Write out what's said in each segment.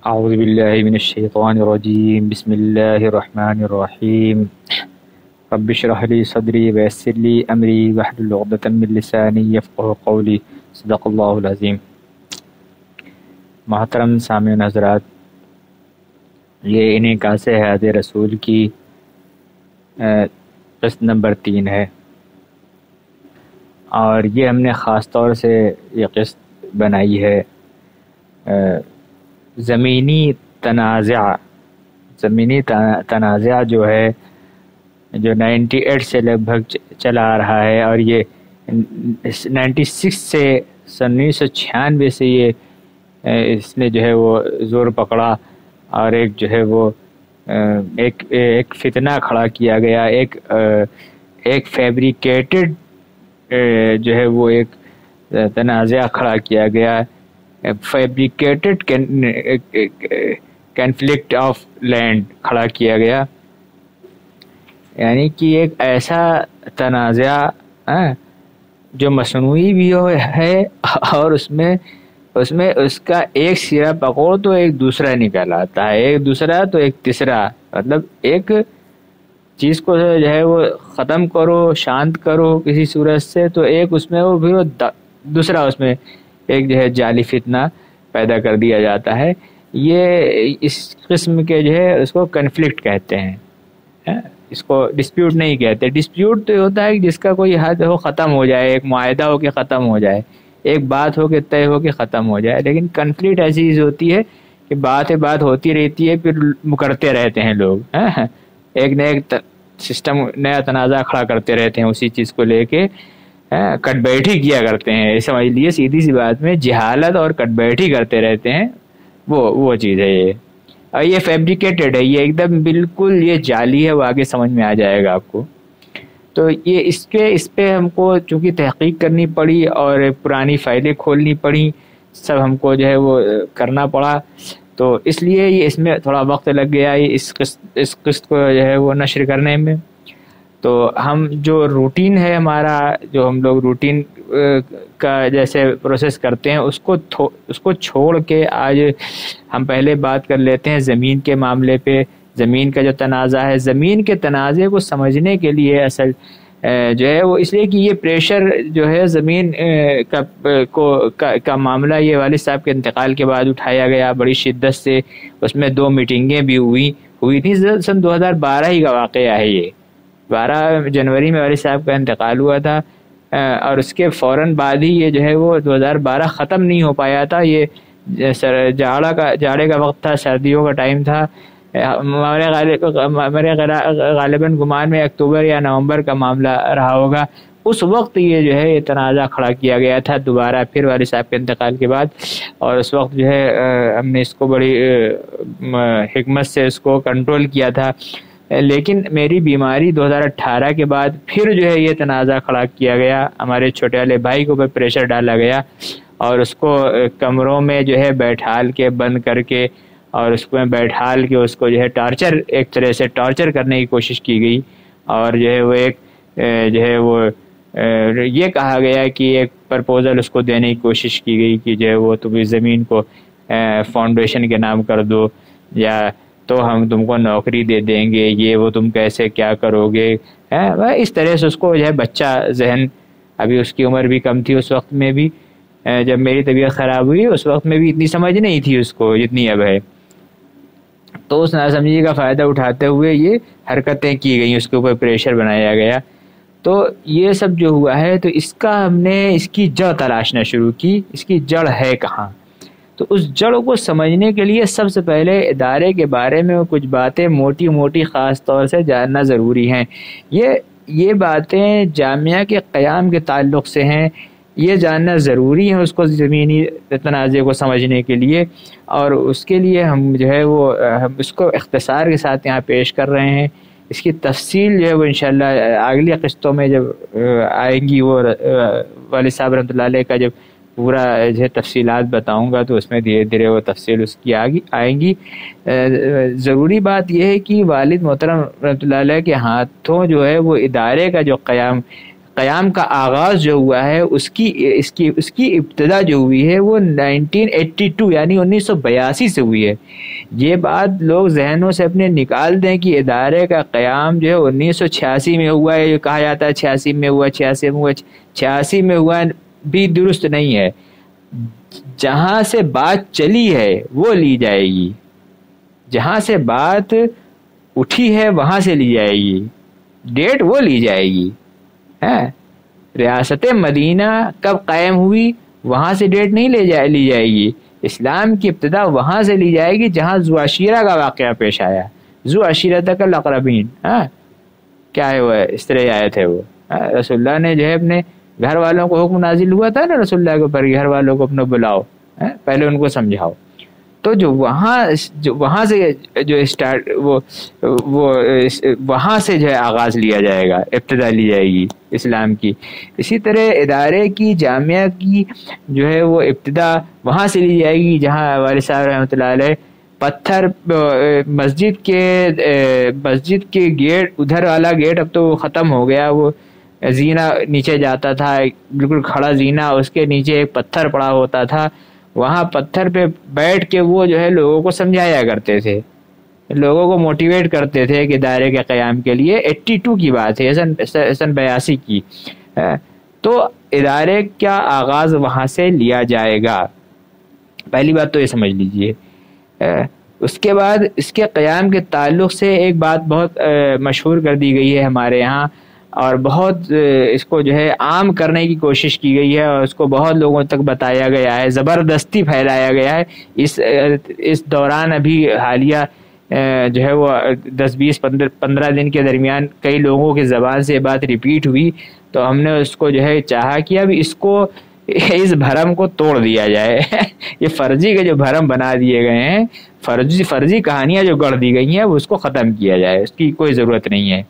اعوذ باللہ من الشیطان الرجیم بسم اللہ الرحمن الرحیم رب اشرح لی صدری ویسر لی امری واحلل عقدۃ من لسانی یفقہوا قولی صدق اللہ العظیم۔ محترم سامعین حضرات، یہ انہیں کاسے حیات رسول کی قسط نمبر 3 ہے، اور یہ ہم نے خاص طور سے یہ قسط بنائی ہے زمینی تنازع جو ہے، جو 98 سے لگ بھگ چلا آ رہا ہے، اور یہ 96 سے 1996 سے یہ اس نے جو ہے وہ زور پکڑا، اور ایک جو ہے وہ ایک فتنہ کھڑا کیا گیا، ایک فیبریکیٹڈ جو ہے وہ ایک تنازع کھڑا کیا گیا، فیبریکیٹڈ کنفلکٹ آف لینڈ کھڑا کیا گیا، یعنی کہ ایک ایسا تنازع جو مصنوعی بھی ہے، اور اس میں اس کا ایک سرا پکڑو تو ایک دوسرا نکل آتا ہے، ایک دوسرا تو ایک تیسرا، مطلب ایک چیز کو جو ہے وہ ختم کرو، شانت کرو کسی صورت سے، تو ایک اس میں وہ پھر دوسرا اس میں ایک جو ہے جعلی فتنہ پیدا کر دیا جاتا ہے۔ یہ اس قسم کے جو ہے اس کو کنفلکٹ کہتے ہیں، اس کو ڈسپیوٹ نہیں کہتے۔ ڈسپیوٹ تو ہوتا ہے کہ جس کا کوئی حد ہو ختم ہو جائے، ایک معاہدہ ہو کے ختم ہو جائے، ایک بات ہو کے طے ہو کے ختم ہو جائے، لیکن کنفلکٹ ایسی چیز ہوتی ہے کہ بات ہوتی رہتی ہے، پھر مکرتے رہتے ہیں لوگ، ایک نہ ایک سسٹم نیا تنازع کھڑا کرتے رہتے ہیں اسی چیز کو لے کے، کٹ بیٹھی کیا کرتے ہیں، سمجھ لیے سیدھی سی بات میں جہالت اور کٹ بیٹھی کرتے رہتے ہیں، وہ چیز ہے یہ، اور یہ فیبریکیٹڈ ہے، یہ ایک دم بالکل یہ جعلی ہے، وہ آگے سمجھ میں آ جائے گا آپ کو۔ تو یہ اس پہ ہم کو چونکہ تحقیق کرنی پڑی اور پرانی فائلیں کھولنی پڑی، سب ہم کو جو ہے وہ کرنا پڑا، تو اس لیے یہ اس میں تھوڑا وقت لگ گیا اس قسط کو جو ہے وہ نشر کرنے میں۔ تو ہم جو روٹین ہے ہمارا، جو ہم لوگ روٹین کا جیسے پروسیس کرتے ہیں، اس کو چھوڑ کے آج ہم پہلے بات کر لیتے ہیں زمین کے معاملے پہ، زمین کا جو تنازع ہے، زمین کے تنازع کو سمجھنے کے لیے اصل جو ہے وہ اس لیے کہ یہ پریشر جو ہے زمین کا معاملہ یہ والد صاحب کے انتقال کے بعد اٹھایا گیا بڑی شدت سے، اس میں 2 میٹنگیں بھی ہوئی تھیں، سن 2012 ہی کا واقعہ ہے، یہ 12 جنوری میں والد صاحب کا انتقال ہوا تھا، اور اس کے فوراً بعد ہی یہ جو ہے وہ 2012 ختم نہیں ہو پایا تھا، یہ جاڑے کا وقت تھا، سردیوں کا ٹائم تھا، ہمارے غالباً گمان میں اکتوبر یا نومبر کا معاملہ رہا ہوگا، اس وقت یہ جو ہے یہ تنازع کھڑا کیا گیا تھا دوبارہ پھر والد صاحب کے انتقال کے بعد، اور اس وقت جو ہے ہم نے اس کو بڑی حکمت سے اس کو کنٹرول کیا تھا، لیکن میری بیماری 2018 کے بعد پھر جو ہے یہ تنازع کھڑا کیا گیا، ہمارے چھوٹے والے بھائی کو پریشر ڈالا گیا، اور اس کو کمروں میں جو ہے بیٹھال کے بند کر کے، اور اس کو بیٹھال کے اس کو جو ہے ٹارچر، ایک طرح سے ٹارچر کرنے کی کوشش کی گئی، اور جو ہے وہ ایک جو ہے وہ یہ کہا گیا کہ ایک پرپوزل اس کو دینے کی کوشش کی گئی کہ جو ہے وہ تم اس زمین کو فاؤنڈیشن کے نام کر دو، یا تو ہم تم کو نوکری دے دیں گے، یہ وہ تم کیسے کیا کرو گے، اس طرح سے اس کو جو ہے بچہ ذہن، ابھی اس کی عمر بھی کم تھی اس وقت میں بھی، جب میری طبیعت خراب ہوئی اس وقت میں بھی اتنی سمجھ نہیں تھی اس کو جتنی اب ہے، تو اس ناسمجھی کا فائدہ اٹھاتے ہوئے یہ حرکتیں کی گئیں، اس کے اوپر پریشر بنایا گیا، تو یہ سب جو ہوا ہے، تو اس کا ہم نے اس کی جڑ تلاشنا شروع کی، اس کی جڑ ہے کہاں، تو اس جڑ کو سمجھنے کے لیے سب سے پہلے ادارے کے بارے میں کچھ باتیں موٹی خاص طور سے جاننا ضروری ہیں۔ یہ باتیں جامعہ کے قیام کے تعلق سے ہیں، یہ جاننا ضروری ہے اس کو زمینی تنازع کو سمجھنے کے لیے، اور اس کے لیے ہم جو ہے وہ ہم اس کو اختصار کے ساتھ یہاں پیش کر رہے ہیں، اس کی تفصیل جو ہے وہ انشاءاللہ اگلی قسطوں میں جب آئیں گی، وہ والد صاحب رحمۃ اللہ علیہ کا جب پورا جو ہے تفصیلات بتاؤں گا، تو اس میں دھیرے دھیرے وہ تفصیل اس کی آئیں گی۔ ضروری بات یہ ہے کہ والد محترم رحمۃ اللہ علیہ کے ہاتھوں جو ہے وہ ادارے کا جو قیام کا آغاز جو ہوا ہے اس کی ابتدا جو ہوئی ہے وہ 1982 یعنی 1982 سے ہوئی ہے۔ یہ بات لوگ ذہنوں سے اپنے نکال دیں کہ ادارے کا قیام جو ہے 1986 میں ہوا ہے، کہا جاتا ہے 86 میں ہوا، 86 میں ہوا بھی درست نہیں ہے۔ جہاں سے بات چلی ہے وہ لی جائے گی، جہاں سے بات اٹھی ہے وہاں سے لی جائے گی، ڈیٹ وہ لی جائے گی۔ ریاست مدینہ کب قائم ہوئی وہاں سے ڈیٹ نہیں لی جائے گی، اسلام کی ابتدا وہاں سے لی جائے گی جہاں ذو عشیرہ کا واقعہ پیش آیا، ذو عشیرتک الاقربین۔ کیا ہے وہ، اس طرح آیت ہے وہ۔ رسول اللہ نے جو ہے اپنے گھر والوں کو حکم نازل ہوا تھا نا رسول اللہ کے اوپر، گھر والوں کو اپنے بلاؤ، پہلے ان کو سمجھاؤ۔ تو جو وہاں سے جو اسٹارٹ وہ وہاں سے جو ہے آغاز لیا جائے گا، ابتدا لی جائے گی اسلام کی۔ اسی طرح ادارے کی، جامعہ کی جو ہے وہ ابتدا وہاں سے لی جائے گی جہاں والد صاحب رحمۃ اللہ علیہ پتھر مسجد کے گیٹ، ادھر والا گیٹ اب تو وہ ختم ہو گیا، وہ زینہ نیچے جاتا تھا، بالکل کھڑا زینہ، اس کے نیچے ایک پتھر پڑا ہوتا تھا، وہاں پتھر پہ بیٹھ کے وہ جو ہے لوگوں کو سمجھایا کرتے تھے، لوگوں کو موٹیویٹ کرتے تھے کہ دائرے کے قیام کے لیے۔ 82 کی بات ہے، سن 82 کی۔ تو ادارے کا آغاز وہاں سے لیا جائے گا، پہلی بات تو یہ سمجھ لیجئے۔ اس کے بعد اس کے قیام کے تعلق سے ایک بات بہت مشہور کر دی گئی ہے ہمارے یہاں، اور بہت اس کو جو ہے عام کرنے کی کوشش کی گئی ہے، اور اس کو بہت لوگوں تک بتایا گیا ہے، زبردستی پھیلایا گیا ہے۔ اس دوران ابھی حالیہ جو ہے وہ 10-20-15 دن کے درمیان کئی لوگوں کی زبان سے یہ بات ریپیٹ ہوئی، تو ہم نے اس کو جو ہے چاہا کہ اب اس بھرم کو توڑ دیا جائے۔ یہ فرضی کے جو بھرم بنا دیے گئے ہیں، فرضی کہانیاں جو گڑھ دی گئی ہیں، اس کو ختم کیا جائے، اس کی کوئی ضرورت نہیں ہے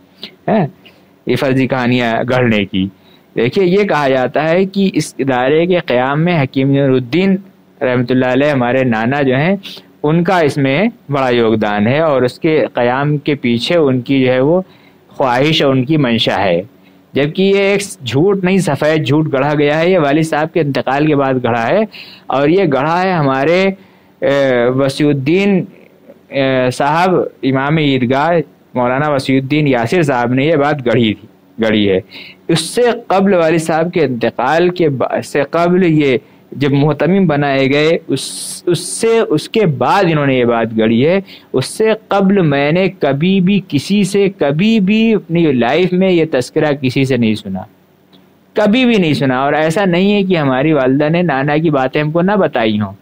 یہ فرضی کہانیاں گڑھنے کی۔ دیکھیے، یہ کہا جاتا ہے کہ اس ادارے کے قیام میں حکیم نور الدین رحمۃ اللہ علیہ ہمارے نانا جو ہیں، ان کا اس میں بڑا یوگدان ہے، اور اس کے قیام کے پیچھے ان کی جو ہے وہ خواہش اور ان کی منشا ہے۔ جبکہ یہ ایک جھوٹ نہیں، سفید جھوٹ گڑھا گیا ہے، یہ والد صاحب کے انتقال کے بعد گڑھا ہے، اور یہ گڑھا ہے ہمارے وصی الدین صاحب، امام عیدگاہ مولانا وصی الدین یاسر صاحب نے یہ بات گڑھی ہے۔ اس سے قبل والد صاحب کے انتقال سے قبل یہ جب محتمم بنائے گئے، اس کے بعد انہوں نے یہ بات گڑھی ہے۔ اس سے قبل میں نے کبھی بھی اپنی لائف میں یہ تذکرہ کسی سے نہیں سنا، کبھی بھی نہیں سنا۔ اور ایسا نہیں ہے کہ ہماری والدہ نے نانا کی باتیں ہم کو نہ بتائی ہوں،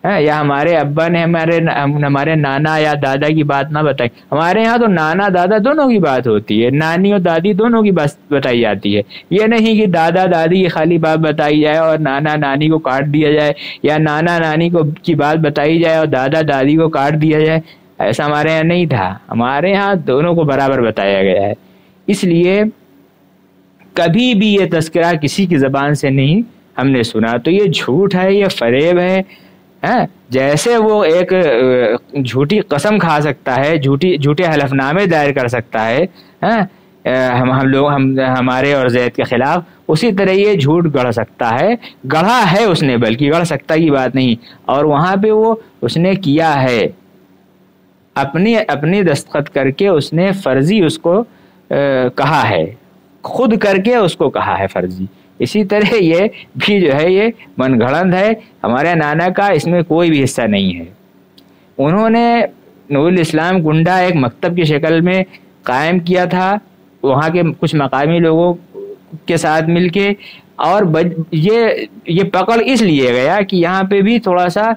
یا ہمارے ابا نے ہمارے نانا یا دادا کی بات نہ بتائی۔ ہمارے ہاں تو نانا دادا دونوں کی بات ہوتی ہے، نانی اور دادی دونوں کی بات بتائی جاتی ہے۔ یہ نہیں کہ دادا دادی کی خالی بات بتائی جائے اور نانا نانی کو کاٹ دیا جائے، یا نانا نانی کی بات بتائی جائے اور دادا دادی کو کاٹ دیا جائے، ایسا ہمارے یہاں نہیں تھا۔ ہمارے ہاں دونوں کو برابر بتایا گیا ہے۔ اس لیے کبھی بھی یہ تذکرہ کسی کی زبان سے نہیں ہم نے سنا، تو یہ جھوٹ ہے، یہ فریب ہے۔ جیسے وہ ایک جھوٹی قسم کھا سکتا ہے، جھوٹے حلف نامے دائر کر سکتا ہے ہمارے اور زید کے خلاف، اسی طرح یہ جھوٹ گڑھ سکتا ہے، گڑھا ہے اس نے، بلکہ گڑھ سکتا کی بات نہیں۔ اور وہاں پہ اس نے کیا ہے، اپنی دستخط کر کے اس نے فرضی اس کو کہا ہے، خود کر کے اس کو کہا ہے فرضی۔ اسی طرح یہ بھی جو ہے یہ من گھڑت ہے، ہمارے نانا کا اس میں کوئی بھی حصہ نہیں ہے۔ انہوں نے نور الاسلام گنڈا ایک مکتب کی شکل میں قائم کیا تھا، وہاں کے کچھ مقامی لوگوں کے ساتھ مل کے، اور یہ پکڑ اس لیے گیا کہ یہاں پہ بھی تھوڑا سا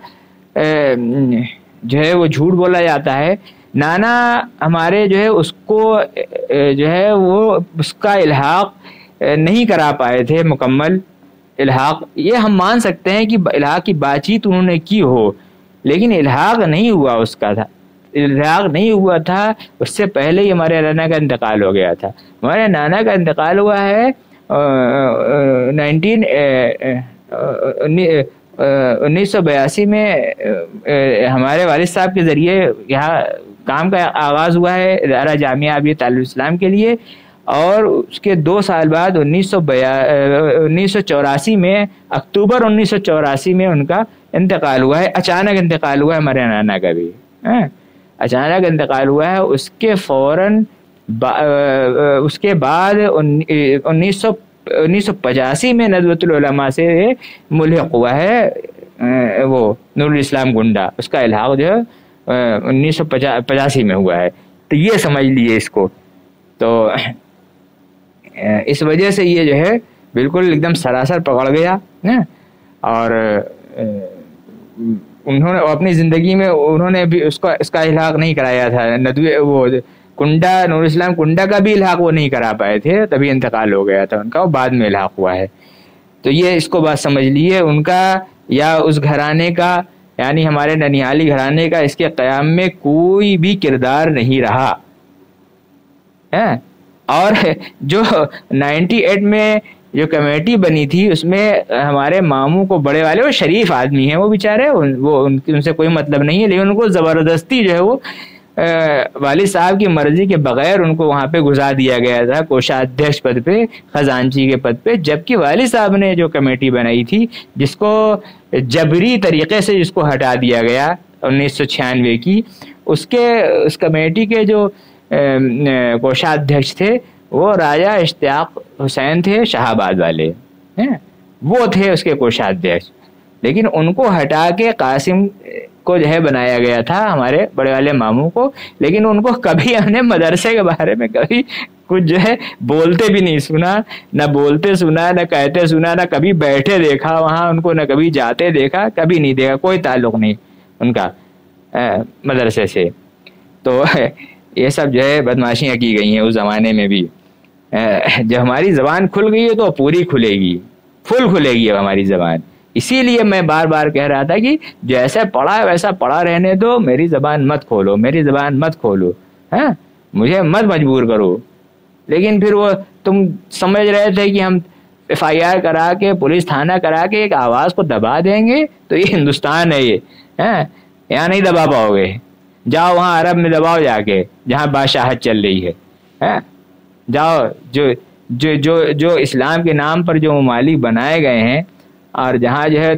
جو ہے وہ جھوٹ بولا جاتا ہے۔ نانا ہمارے جو ہے اس کو جو ہے وہ اس کا الحاق نہیں کرا پائے تھے، مکمل الحاق۔ یہ ہم مان سکتے ہیں کہ الحاق کی بات چیت انہوں نے کی ہو، لیکن الحاق نہیں ہوا، الحاق نہیں ہوا تھا۔ اس سے پہلے ہی ہمارے نانا کا انتقال ہو گیا تھا۔ ہمارے نانا کا انتقال ہوا ہے 1982 میں، ہمارے والد صاحب کے ذریعے یہاں کام کا آغاز ہوا ہے ادارہ جامعہ ابی طالب اسلام کے لیے، اور اس کے 2 سال بعد 1984 میں اکتوبر 1984 میں ان کا انتقال ہوا ہے. اچانک انتقال ہوا ہے ہمارے نانا کا بھی, اچانک انتقال ہوا ہے. اس کے فوراً اس کے بعد 1985 میں ندوۃ العلماء سے ملحق ہوا ہے وہ نور الاسلام گنڈا, اس کا الحاق جو ہے 1985 میں ہوا ہے. تو یہ سمجھ لیے اس کو. تو اس وجہ سے یہ جو ہے بالکل ایک دم سراسر پکڑ گیا, اور انہوں نے اپنی زندگی میں انہوں نے بھی اس کا الحاق نہیں کرایا تھا. وہ کنڈا, نور اسلام کنڈا کا بھی الحاق وہ نہیں کرا پائے تھے, تبھی انتقال ہو گیا تھا ان کا, وہ بعد میں الحاق ہوا ہے. تو یہ اس کو بات سمجھ لیے, ان کا یا اس گھرانے کا یعنی ہمارے ننیالی گھرانے کا اس کے قیام میں کوئی بھی کردار نہیں رہا. اور جو 98 میں جو کمیٹی بنی تھی اس میں ہمارے ماموں کو بڑے والے, وہ شریف آدمی ہیں وہ بیچارے, وہ ان سے کوئی مطلب نہیں ہے, لیکن ان کو زبردستی جو ہے وہ والد صاحب کی مرضی کے بغیر ان کو وہاں پہ گزار دیا گیا تھا کوشادھیکش پد پہ, خزانچی کے پد پہ, جبکہ والد صاحب نے جو کمیٹی بنائی تھی جس کو جبری طریقے سے جس کو ہٹا دیا گیا 1996 کی, اس کمیٹی کے جو کوشادھیکش تھے وہ راجہ اشتیاق حسین تھے شاہ آباد والے, وہ تھے اس کے کوشادھیکش. لیکن ان کو ہٹا کے قاسم کو جو ہے بنایا گیا تھا ہمارے بڑے والے ماموں کو, لیکن ان کو کبھی ہم نے مدرسے کے بارے میں کبھی کچھ جو ہے بولتے بھی نہیں سنا, نہ بولتے سنا, نہ کہتے سنا, نہ کبھی بیٹھے دیکھا وہاں ان کو, نہ کبھی جاتے دیکھا, کبھی نہیں دیکھا, کوئی تعلق نہیں ان کا مدرسے سے. تو یہ سب جو ہے بدماشیاں کی گئی ہیں اس زمانے میں بھی. جب ہماری زبان کھل گئی ہے تو پوری کھلے گی, فل کھلے گی اب ہماری زبان. اسی لیے میں بار بار کہہ رہا تھا کہ جیسے پڑھا ویسا پڑھا رہنے دو, میری زبان مت کھولو, میری زبان مت کھولو, مجھے مت مجبور کرو. لیکن پھر وہ تم سمجھ رہے تھے کہ ہم FIR کرا کے, پولیس تھانہ کرا کے ایک آواز کو دبا دیں گے, تو یہ ہندوستان ہے, یہ یہاں نہیں دبا پاؤ گے. جاؤ وہاں عرب میں دباؤ جا کے جہاں بادشاہت چل رہی ہے. جاؤ جو اسلام کے نام پر جو ممالک بنائے گئے ہیں اور جہاں جو ہے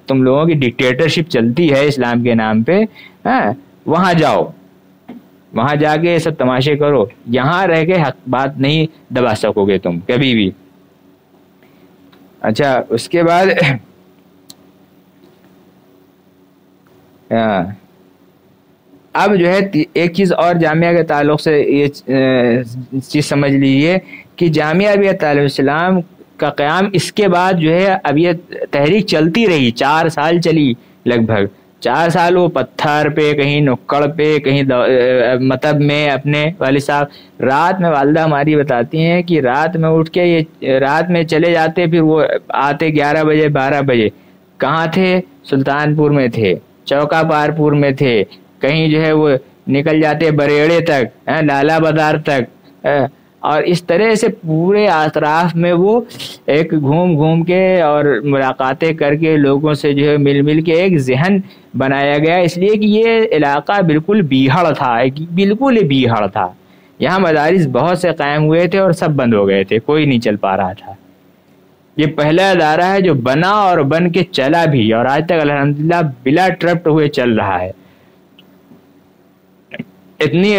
تم لوگوں کی ڈکٹیٹرشپ چلتی ہے اسلام کے نام پہ, وہاں جاؤ, وہاں جا کے یہ سب تماشے کرو. یہاں رہ کے حق بات نہیں دبا سکو گے تم کبھی بھی. اچھا, اس کے بعد اب جو ہے ایک چیز اور جامعہ کے تعلق سے یہ چیز سمجھ لیجیے کہ جامعہ بھی تعلیم اسلام کا قیام اس کے بعد جو ہے اب یہ تحریک چلتی رہی, 4 سال چلی لگ بھگ. 4 سال وہ پتھر پہ, کہیں نکڑ پہ, کہیں مطب میں اپنے والد صاحب رات میں, والدہ ہماری بتاتی ہیں کہ رات میں اٹھ کے یہ رات میں چلے جاتے, پھر وہ آتے 11 بجے 12 بجے. کہاں تھے؟ سلطان پور میں تھے, چوکا پارپور میں تھے, کہیں جو ہے وہ نکل جاتے بریڑے تک, لالا بازار تک, اور اس طرح سے پورے اطراف میں وہ ایک گھوم کے اور ملاقاتیں کر کے لوگوں سے جو ہے مل کے ایک ذہن بنایا گیا. اس لیے کہ یہ علاقہ بالکل بیہڑ تھا, بالکل ہی بیہڑ تھا. یہاں مدارس بہت سے قائم ہوئے تھے اور سب بند ہو گئے تھے, کوئی نہیں چل پا رہا تھا. یہ پہلا ادارہ ہے جو بنا اور بن کے چلا بھی, اور آج تک الحمدللہ بلا ٹرپٹ ہوئے چل رہا ہے. اتنی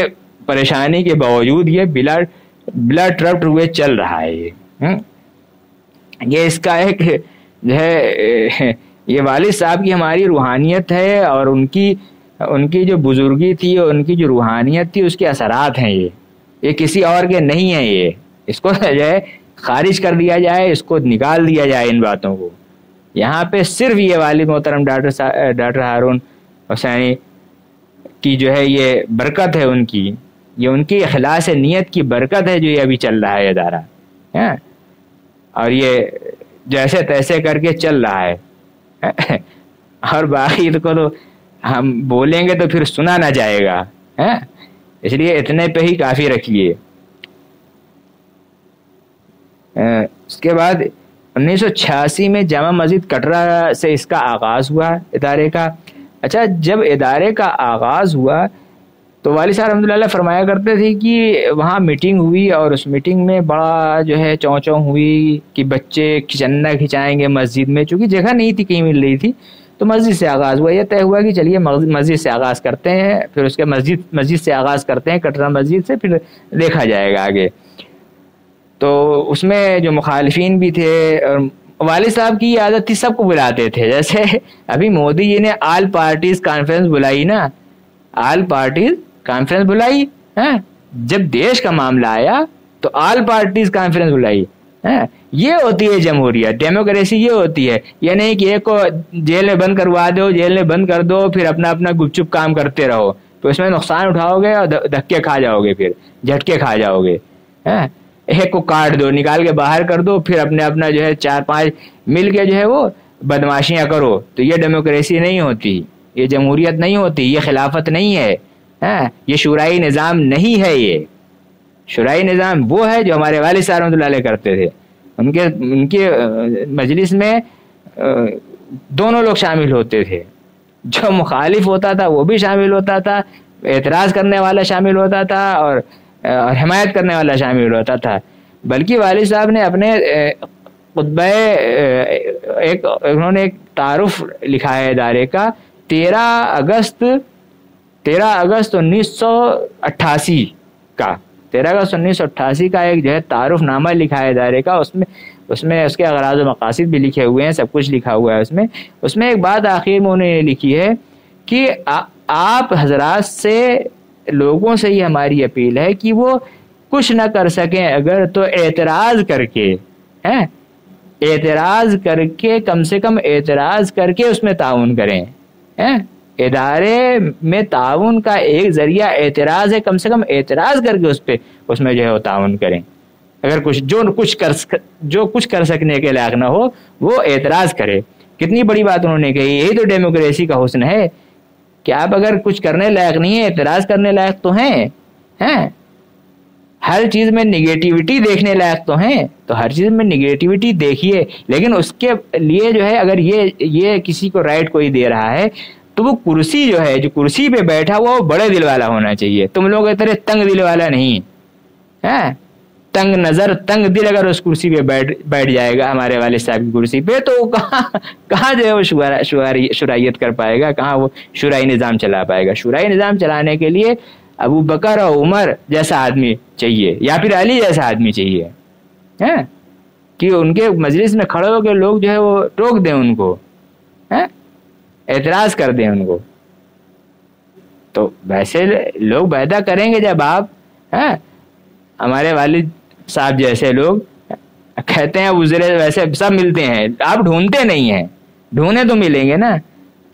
پریشانی کے باوجود یہ بلا ٹرپٹ ہوئے چل رہا ہے. یہ اس کا ایک جو ہے یہ والد صاحب کی ہماری روحانیت ہے, اور ان کی جو بزرگی تھی اور ان کی جو روحانیت تھی اس کے اثرات ہیں. یہ کسی اور کے نہیں ہیں. یہ اس کو جو ہے خارج کر دیا جائے, اس کو نکال دیا جائے ان باتوں کو. یہاں پہ صرف یہ والد محترم ڈاکٹر ہارون حسینی کی جو ہے یہ برکت ہے, ان کی یہ ان کی اخلاص نیت کی برکت ہے جو یہ ابھی چل رہا ہے ادارہ, اور یہ جیسے تیسے کر کے چل رہا ہے. اور باقی کو تو ہم بولیں گے تو پھر سنا نہ جائے گا, اس لیے اتنے پہ ہی کافی رکھیے. اس کے بعد 1986 میں جامع مسجد کٹرا سے اس کا آغاز ہوا ادارے کا. اچھا, جب ادارے کا آغاز ہوا تو والد صاحب رحمۃ اللہ علیہ فرمایا کرتے تھے کہ وہاں میٹنگ ہوئی اور اس میٹنگ میں بڑا جو ہے چوں چوں ہوئی کہ بچے کھچنا کھچائیں گے مسجد میں، چونکہ جگہ نہیں تھی کہیں مل رہی تھی، تو مسجد سے آغاز ہوا، یہ طے ہوا کہ چلیے مسجد سے آغاز کرتے ہیں، پھر اس کے مسجد سے آغاز کرتے ہیں، کٹرا مسجد سے، پھر دیکھا جائے گا آگے۔ تو اس میں جو مخالفین بھی تھے، اور والد صاحب کی عادت تھی سب کو بلاتے تھے، جیسے ابھی مودی جی نے آل پارٹیز کانفرنس بلائی نا، آل پارٹیز کانفرنس بلائی، جب دیش کا معاملہ آیا تو آل پارٹیز کانفرنس بلائی۔ یہ ہوتی ہے جمہوریت، ڈیموکریسی یہ ہوتی ہے، یہ نہیں کہ ایک کو جیل میں بند کروا دو، جیل میں بند کر دو، پھر اپنا اپنا گپ چپ کام کرتے رہو، تو اس میں نقصان اٹھاؤ گے اور دھکے کھا جاؤ گے، پھر جھٹکے کھا جاؤ گے۔ ایک کو کاٹ دو، نکال کے باہر کر دو، پھر اپنے اپنا جو ہے 4-5 مل کے جو ہے وہ بدماشیاں کرو، تو یہ ڈیموکریسی نہیں ہوتی، یہ جمہوریت نہیں ہوتی، یہ خلافت نہیں ہے، یہ شورائی نظام نہیں ہے۔ یہ شورائی نظام وہ ہے جو ہمارے والد صاحب رحمۃ اللہ علیہ کرتے تھے، ان کے مجلس میں دونوں لوگ شامل ہوتے تھے، جو مخالف ہوتا تھا وہ بھی شامل ہوتا تھا، اعتراض کرنے والا شامل ہوتا تھا، اور حمایت کرنے والا شامل ہوتا تھا۔ بلکہ والد صاحب نے اپنے خطبہ انہوں نے ایک تعارف لکھا ہے ادارے کا، 13 اگست 1988 کا 13 اگست 1988 کا ایک جو ہے تعارف نامہ لکھا ہے ادارے کا، اس میں اس کے اغراض و مقاصد بھی لکھے ہوئے ہیں، سب کچھ لکھا ہوا ہے اس میں ایک بات آخر میں انہوں نے لکھی ہے کہ آپ حضرات سے، لوگوں سے یہ ہماری اپیل ہے کہ وہ کچھ نہ کر سکیں اگر تو اعتراض کر کے کم سے کم اعتراض کر کے اس میں تعاون کریں۔ ادارے میں تعاون کا ایک ذریعہ اعتراض ہے، کم سے کم اعتراض کر کے اس میں جو ہے وہ تعاون کریں۔ اگر جو کچھ کر سکنے کے لائق نہ ہو وہ اعتراض کرے۔ کتنی بڑی بات انہوں نے کہی، یہی تو ڈیموکریسی کا حسن ہے کہ آپ اگر کچھ کرنے لائق نہیں ہیں، اعتراض کرنے لائق تو ہیں، ہر چیز میں نگیٹیوٹی دیکھنے لائق تو ہیں، تو ہر چیز میں نگیٹیوٹی دیکھیے، لیکن اس کے لیے جو ہے اگر یہ کسی کو رائٹ کوئی دے رہا ہے تو وہ کرسی جو ہے، جو کرسی پہ بیٹھا ہوا وہ بڑے دل والا ہونا چاہیے، تم لوگ کی طرح تنگ دل والا نہیں ہے۔ تنگ نظر تنگ دل اگر اس کرسی پہ بیٹھ جائے گا، ہمارے والد صاحب کی کرسی پہ، تو کہاں جو ہے وہ شرائیت کر پائے گا، کہاں وہ شورائی نظام چلا پائے گا۔ شورائی نظام چلانے کے لیے ابو بکر اور عمر جیسا آدمی چاہیے، یا پھر علی جیسا آدمی چاہیے، کہ ان کے مجلس میں کھڑے ہو کے لوگ جو ہے وہ ٹوک دیں ان کو، اعتراض کر دیں ان کو۔ تو ویسے لوگ پیدا کریں گے جب آپ، ہمارے والد صاحب جیسے لوگ کہتے ہیں ویسے سب ملتے ہیں، آپ ڈھونڈتے نہیں ہیں، ڈھونڈے تو ملیں گے نا،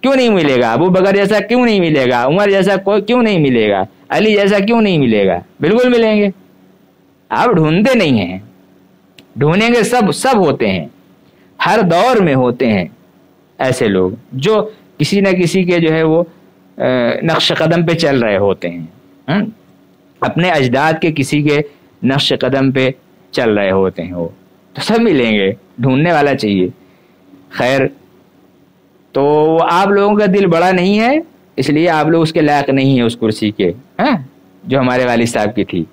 کیوں نہیں ملے گا؟ ابو بکر جیسا کیوں نہیں ملے گا؟ عمر جیسا کیوں نہیں ملے گا؟ علی جیسا کیوں نہیں ملے گا؟ بالکل ملیں گے، آپ ڈھونڈتے نہیں ہیں، ڈھونڈیں گے، سب ہوتے ہیں، ہر دور میں ہوتے ہیں ایسے لوگ جو کسی نہ کسی کے جو ہے وہ نقش قدم پہ چل رہے ہوتے ہیں، اپنے اجداد کے کسی کے نقش قدم پہ چل رہے ہوتے ہیں، وہ تو سب ملیں گے، ڈھونڈنے والا چاہیے۔ خیر، تو آپ لوگوں کا دل بڑا نہیں ہے، اس لیے آپ لوگ اس کے لائق نہیں ہیں، اس کرسی کے، جو ہمارے والد صاحب کی تھی۔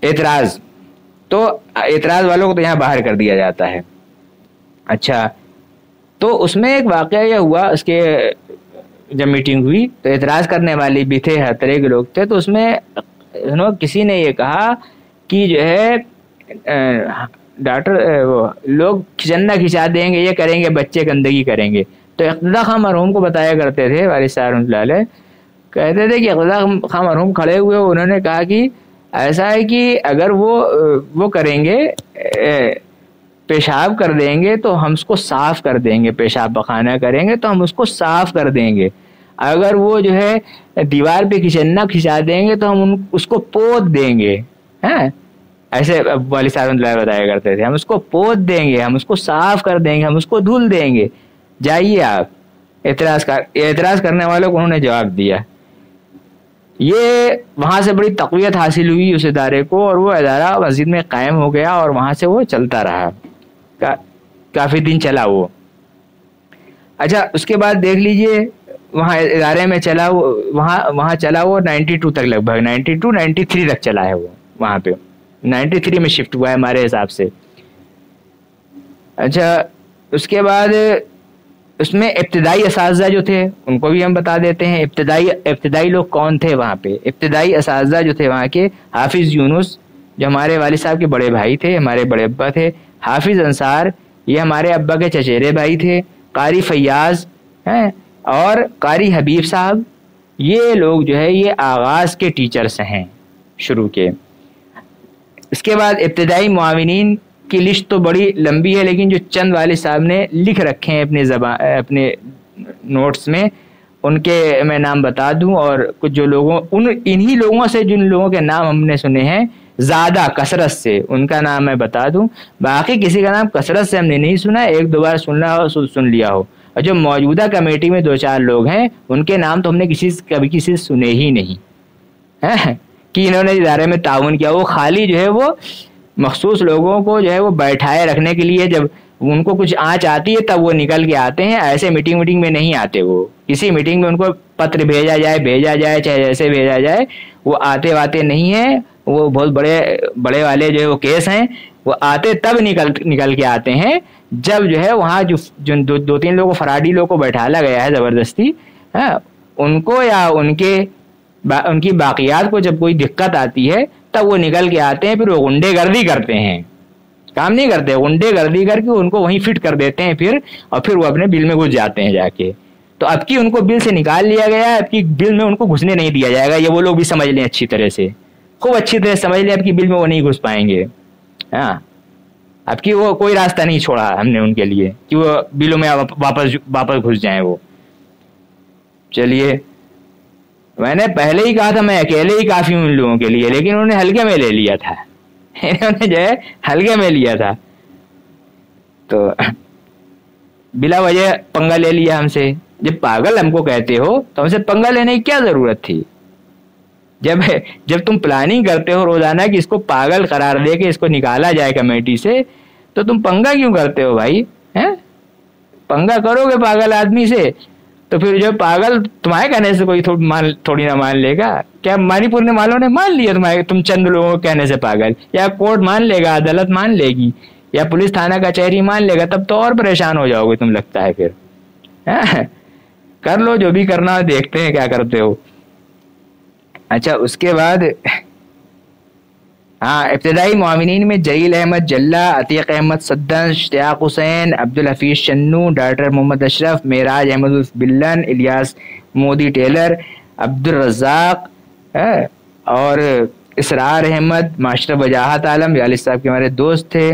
اعتراض والوں کو تو یہاں باہر کر دیا جاتا ہے۔ اچھا، تو اس میں ایک واقعہ یہ ہوا، اس کے جب میٹنگ ہوئی تو اعتراض کرنے والے بھی تھے، ہر طرح کے لوگ تھے، تو اس میں کسی نے یہ کہا کہ جو ہے ڈاکٹر وہ لوگ کھچنا کھچا دیں گے، یہ کریں گے، بچے گندگی کریں گے۔ تو اقتداء خان مرحوم کو بتایا کرتے تھے والد صاحب رحمۃ اللہ علیہ، کہتے تھے کہ اقتداء خان مرحوم کھڑے ہوئے، انہوں نے کہا کہ ایسا ہے کہ اگر وہ کریں گے، پیشاب کر دیں گے تو ہم اس کو صاف کر دیں گے، پیشاب پخانہ کریں گے تو ہم اس کو صاف کر دیں گے، اگر وہ جو ہے دیوار پہ کھچنا کھچا دیں گے تو ہم اس کو پوت دیں گے۔ ایسے والد صاحب اللہ بتایا کرتے تھے، ہم اس کو پوت دیں گے، ہم اس کو صاف کر دیں گے، ہم اس کو دھل دیں گے، جائیے آپ۔ اعتراض کرنے والوں کو انہوں نے جواب دیا۔ یہ وہاں سے بڑی تقویت حاصل ہوئی اس ادارے کو، اور وہ ادارہ مسجد میں قائم ہو گیا، اور وہاں سے وہ چلتا رہا، کافی دن چلا وہ۔ اچھا، اس کے بعد دیکھ لیجئے وہاں ادارے میں چلا وہاں چلا وہ 92 تک، لگ بھگ 92 93 تک چلا ہے وہ وہاں پہ، 93 میں شفٹ ہوا ہے ہمارے حساب سے. اچھا اس کے بعد اس میں ابتدائی اساتذہ جو تھے ان کو بھی ہم بتا دیتے ہیں. ابتدائی لوگ کون تھے وہاں پہ؟ ابتدائی اساتذہ جو تھے وہاں کے، حافظ یونس جو ہمارے والد صاحب کے بڑے بھائی تھے، ہمارے بڑے ابا تھے. حافظ انصار یہ ہمارے ابا کے چچیرے بھائی تھے. قاری فیاض ہیں اور قاری حبیب صاحب، یہ لوگ جو ہے یہ آغاز کے ٹیچرز ہیں شروع کے. اس کے بعد ابتدائی معاونین کی لسٹ تو بڑی لمبی ہے، لیکن جو چند والد صاحب نے لکھ رکھے ہیں اپنے نوٹس میں، ان کے میں نام بتا دوں. اور کچھ جو انہی لوگوں سے جن لوگوں کے نام ہم نے سنے ہیں زیادہ کثرت سے، ان کا نام میں بتا دوں. باقی کسی کا نام کثرت سے ہم نے نہیں سنا، ایک دو بار سن لیا ہو. اور جو موجودہ کمیٹی میں 2-4 لوگ ہیں ان کے نام تو ہم نے کبھی کسی سے سنے ہی نہیں کہ انہوں نے ادارے میں تعاون کیا. وہ خالی جو ہے وہ مخصوص لوگوں کو جو ہے وہ بیٹھائے رکھنے کے لیے، جب ان کو کچھ آنچ آتی ہے تب وہ نکل کے آتے ہیں. ایسے میٹنگ میں نہیں آتے. وہ کسی میٹنگ میں ان کو پتر بھیجا جائے چاہے جیسے بھیجا جائے، وہ آتے نہیں ہیں. وہ بہت بڑے والے جو ہے وہ کیس ہیں، وہ آتے تب نکل کے آتے ہیں جب جو ہے وہاں جو 2-3 لوگوں فراڈی لوگوں کو بیٹھالا گیا ہے زبردستی، ان کو یا ان کی باقیات کو جب کوئی دقت آتی ہے تب وہ نکل کے آتے ہیں. پھر وہ غنڈے گردی کرتے ہیں، کام نہیں کرتے، غنڈے گردی کر کے ان کو وہیں فٹ کر دیتے ہیں اور پھر وہ اپنے بل میں گھس جاتے ہیں جا کے. تو اب کی ان کو بل سے نکال لیا گیا ہے، اب کی بل میں ان کو گھسنے نہیں دیا جائے گا. یہ وہ لوگ بھی سمجھ لیں اچھی طرح سے، خوب اچھی طرح سمجھ لیں اب کی بل میں وہ نہیں گھس پائیں گے. ہاں اب کی وہ کوئی راستہ نہیں چھوڑا ہم نے ان کے لیے کہ وہ بلوں میں واپس گھس جائیں وہ. چلیے میں نے پہلے ہی کہا تھا میں اکیلے ہی کافی ہوں ان لوگوں کے لیے، لیکن انہوں نے ہلکے میں لے لیا تھا. انہوں نے جو ہے ہلکے میں لیا تھا، تو بلا وجہ پنگا لے لیا ہم سے. جب پاگل ہم کو کہتے ہو تو ہم سے پنگا لینے کی کیا ضرورت تھی؟ جب تم پلاننگ کرتے ہو روزانہ کہ اس کو پاگل قرار دے کے اس کو نکالا جائے کمیٹی سے، تو تم پنگا کیوں کرتے ہو بھائی؟ پنگا کرو گے پاگل آدمی سے تو پھر جو پاگل تمہارے کہنے سے کوئی تھوڑی نہ مان لے گا. کیا منی پور نے والوں نے مان لیا تم چند لوگوں کے کہنے سے پاگل؟ یا کورٹ مان لے گا، عدالت مان لے گی، یا پولیس تھانہ کچہری مان لے گا؟ تب تو اور پریشان ہو جاؤ گے تم، لگتا ہے. پھر کر لو جو بھی کرنا ہے، دیکھتے ہیں کیا کرتے ہو. اچھا اس کے بعد ابتدائی معاونین میں جلیل احمد جلہ، عتیق احمد صدن، اشتیاق حسین، عبدالحفیظ شنو، ڈاکٹر محمد اشرف، معراج احمد بلن، الیاس مودی ٹیلر، عبدالرزاق اور اسرار احمد، معاشرہ وجاہت عالم، والد صاحب کے ہمارے دوست تھے،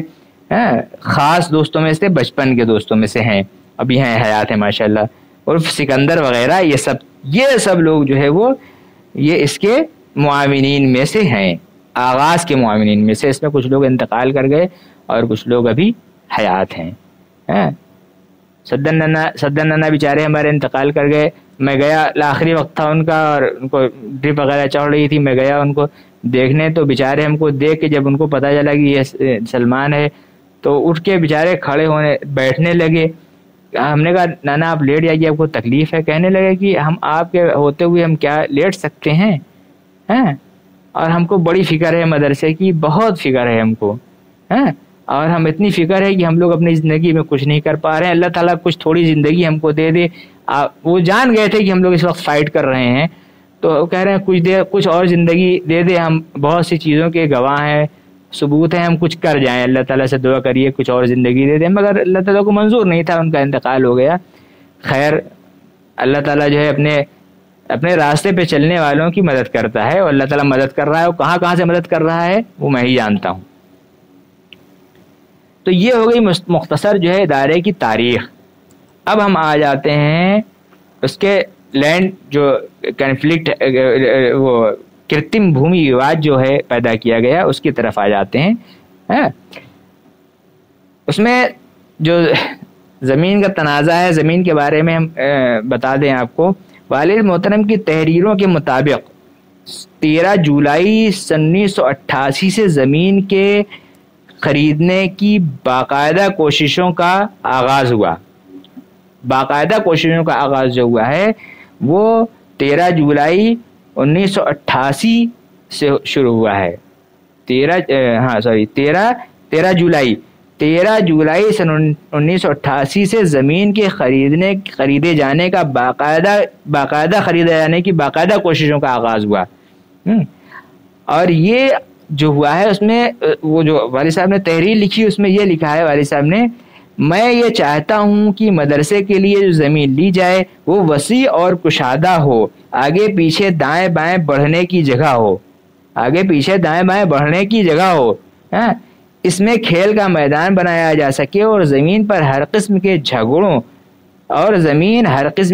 خاص دوستوں میں سے، بچپن کے دوستوں میں سے ہیں، ابھی ہیں حیات ہیں ماشاءاللہ. اور سکندر وغیرہ یہ سب لوگ جو ہے وہ یہ اس کے معاونین میں سے ہیں، آغاز کے معاونین میں سے. اس میں کچھ لوگ انتقال کر گئے اور کچھ لوگ ابھی حیات ہیں. صدن نانا بیچارے ہمارے انتقال کر گئے. میں گیا، آخری وقت تھا ان کا اور ان کو ڈرپ وغیرہ چڑھ رہی تھی. میں گیا ان کو دیکھنے، تو بیچارے ہم کو دیکھ کے جب ان کو پتہ چلا کہ یہ سلمان ہے تو اٹھ کے بیچارے بیٹھنے لگے. ہم نے کہا نانا آپ لیٹ جائیے، آپ کو تکلیف ہے؟ کہنے لگے کہ ہم آپ کے ہوتے ہوئے ہم کیا لیٹ سکتے ہیں، اور ہم کو بڑی فکر ہے مدرسے کی، بہت فکر ہے ہم کو، اور ہم اتنی فکر ہے کہ ہم لوگ اپنی زندگی میں کچھ نہیں کر پا رہے ہیں. اللہ تعالیٰ کچھ تھوڑی زندگی ہم کو دے دے. وہ جان گئے تھے کہ ہم لوگ اس وقت فائٹ کر رہے ہیں، تو کہہ رہے ہیں کچھ اور زندگی دے دے. ہم بہت سی چیزوں کے گواہ ہیں، ثبوت ہیں، ہم کچھ کر جائیں. اللہ تعالیٰ سے دعا کریے کچھ اور زندگی دے دیں. مگر اللہ تعالیٰ کو منظور نہیں تھا، ان کا انتقال ہو گیا. خیر اللہ تعالیٰ جو ہے اپنے راستے پہ چلنے والوں کی مدد کرتا ہے، اور اللہ تعالیٰ مدد کر رہا ہے. اور کہاں سے مدد کر رہا ہے وہ میں ہی جانتا ہوں. تو یہ ہو گئی مختصر جو ہے ادارے کی تاریخ. اب ہم آ جاتے ہیں اس کے لینڈ جو کنفلکٹ، وہ کرتم بھومی وواد جو ہے پیدا کیا گیا، اس کی طرف آ جاتے ہیں. اس میں جو زمین کا تنازع ہے، زمین کے بارے میں ہم بتا دیں آپ کو. والد محترم کی تحریروں کے مطابق 13 جولائی 1988 سے زمین کے خریدنے کی باقاعدہ کوششوں کا آغاز ہوا. باقاعدہ کوششوں کا آغاز جو ہوا ہے وہ 13 جولائی 1988 سے شروع ہوا ہے. 13 جولائی سن 1988 سے زمین کے خریدے جانے کا باقاعدہ کوششوں کا آغاز ہوا. اور یہ جو ہوا ہے اس میں وہ جو والد صاحب نے تحریر لکھی اس میں یہ لکھا ہے والد صاحب نے، میں یہ چاہتا ہوں کہ مدرسے کے لیے جو زمین لی جائے وہ وسیع اور کشادہ ہو، آگے پیچھے دائیں بائیں بڑھنے کی جگہ ہو، اس میں کھیل کا میدان بنایا جا سکے اور زمین ہر قسم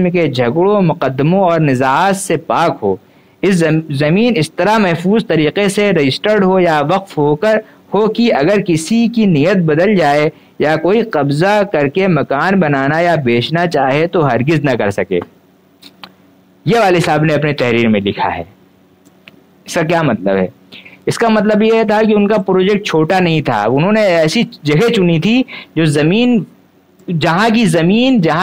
کے جھگڑوں مقدموں اور نزاعات سے پاک ہو. اس زمین اس طرح محفوظ طریقے سے رجسٹرڈ ہو یا وقف ہو کہ اگر کسی کی نیت بدل جائے یا کوئی قبضہ کر کے مکان بنانا یا بیچنا چاہے تو ہرگز نہ کر سکے. یہ والد صاحب نے اپنے تحریر میں لکھا ہے. اس کا کیا مطلب ہے؟ اس کا مطلب یہ تھا کہ ان کا پروجیکٹ چھوٹا نہیں تھا. انہوں نے ایسی جگہ چنی تھی جو جہاں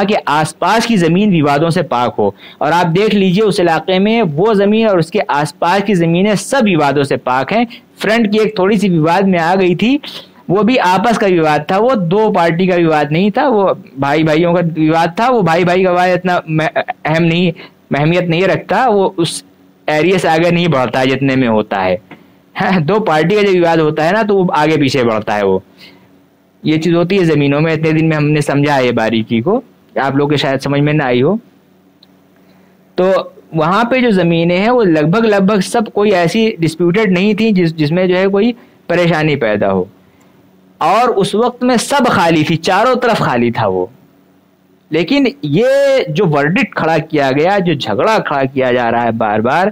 کے آس پاس کی زمین ووادوں سے پاک ہو. اور آپ دیکھ لیجئے اس علاقے میں وہ زمین اور اس کے آس پاس کی زمینیں سب ووادوں سے پاک ہیں. فرنٹ کی ایک تھوڑی سی وواد میں آ گئی تھی، وہ بھی آپس کا وواد تھا، وہ دو پارٹی کا وواد نہیں تھا، وہ بھائیوں کا وواد تھا. وہ بھائی کا وواد اتنا اہمیت نہیں رکھتا، وہ اس ایریا سے آگے نہیں بڑھتا جتنے میں ہوتا ہے. دو پارٹی کا جو وواد ہوتا ہے نا تو وہ آگے پیچھے بڑھتا ہے. وہ یہ چیز ہوتی ہے زمینوں میں. اتنے دن میں ہم نے سمجھا ہے باریکی کو، آپ لوگ کے شاید سمجھ میں نہ آئی ہو. تو وہاں پہ جو زمینیں ہیں وہ لگ بھگ سب کوئی ایسی ڈسپیوٹڈ نہیں تھی جس میں جو ہے کوئی پریشانی پیدا ہو. اور اس وقت میں سب خالی تھی، چاروں طرف خالی تھا وہ. لیکن یہ جو ورڈکٹ کھڑا کیا گیا، جو جھگڑا کھڑا کیا جا رہا ہے بار بار،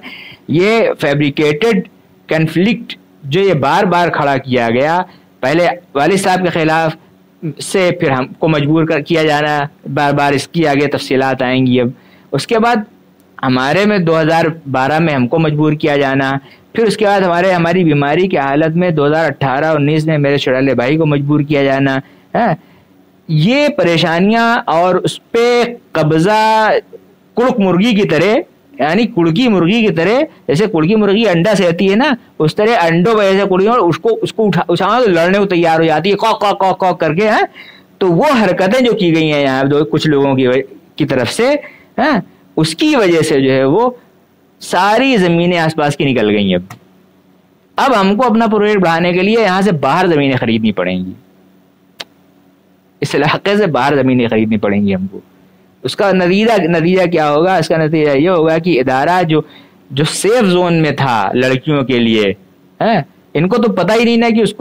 یہ فیبریکیٹڈ کنفلکٹ جو یہ بار بار کھڑا کیا گیا، پہلے والد صاحب کے خلاف سے پھر ہم کو مجبور کیا جانا بار بار، اس کی آگے تفصیلات آئیں گی اب. اس کے بعد ہمارے میں 2012 میں ہم کو مجبور کیا جانا، پھر اس کے بعد ہماری بیماری کی حالت میں 2018-19 میں میرے چھوٹے بھائی کو مجبور کیا جانا. یہ پریشانیاں اور اس پہ قبضہ کڑک مرغی کی طرح، یعنی کڑکی مرغی کی طرح، جیسے کڑکی مرغی انڈا سہتی ہے نا، اس طرح انڈوں پہ ایسے کڑی اور اس کو اٹھانا تو لڑنے کو تیار ہو جاتی ہے، کوک کر کے. تو وہ حرکتیں جو کی گئی ہیں یہاں کچھ لوگوں کی طرف سے، اس کی وجہ سے جو ہے وہ ساری زمینیں آس پاس کی نکل گئی. اب ہم کو اپنا پروجیکٹ بڑھانے کے لیے یہاں سے باہر زمینیں خریدنی پڑیں گی، اس علاقے سے باہر زمینیں خریدنی پڑیں گی ہم کو. اس کا نتیجہ کیا ہوگا؟ اس کا نتیجہ یہ ہوگا کہ ادارہ جو سیف زون میں تھا لڑکیوں کے لیے، ان کو تو پتہ ہی نہیں نا کہ اس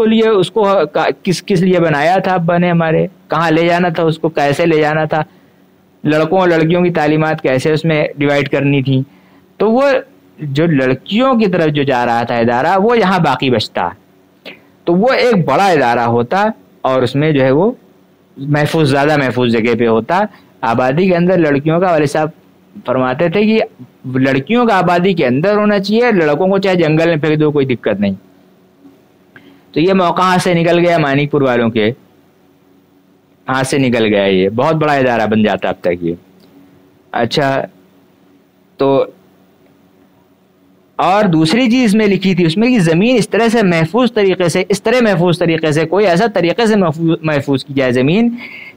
کو کس لیے بنایا تھا ابا نے ہمارے، کہاں لے جانا تھا اس کو، کیسے لے جانا تھا، لڑکوں اور لڑکیوں کی تعلیمات کیسے اس میں ڈیوائڈ کرنی تھی. تو وہ جو لڑکیوں کی طرف جو جا رہا تھا ادارہ، وہ یہاں باقی بچتا، تو وہ ایک بڑا ادارہ ہوتا اور اس میں جو ہے وہ زیادہ محفوظ جگہ پہ ہوتا. آبادی کے اندر لڑکیوں کا، والد صاحب فرماتے تھے کہ لڑکیوں کا آبادی کے اندر ہونا چاہیے، لڑکوں کو چاہے جنگل میں پھینک دو کوئی دقت نہیں. تو یہ موقع ہاتھ سے نکل گیا، مانک پور والوں کے ہاتھ سے نکل گیا، یہ بہت بڑا ادارہ بن جاتا اب تک یہ. اچھا، تو اور دوسری چیز میں لکھی تھی اس میں کہ زمین اس طرح محفوظ طریقے سے کوئی ایسا طریقے سے محفوظ کی جائے زمین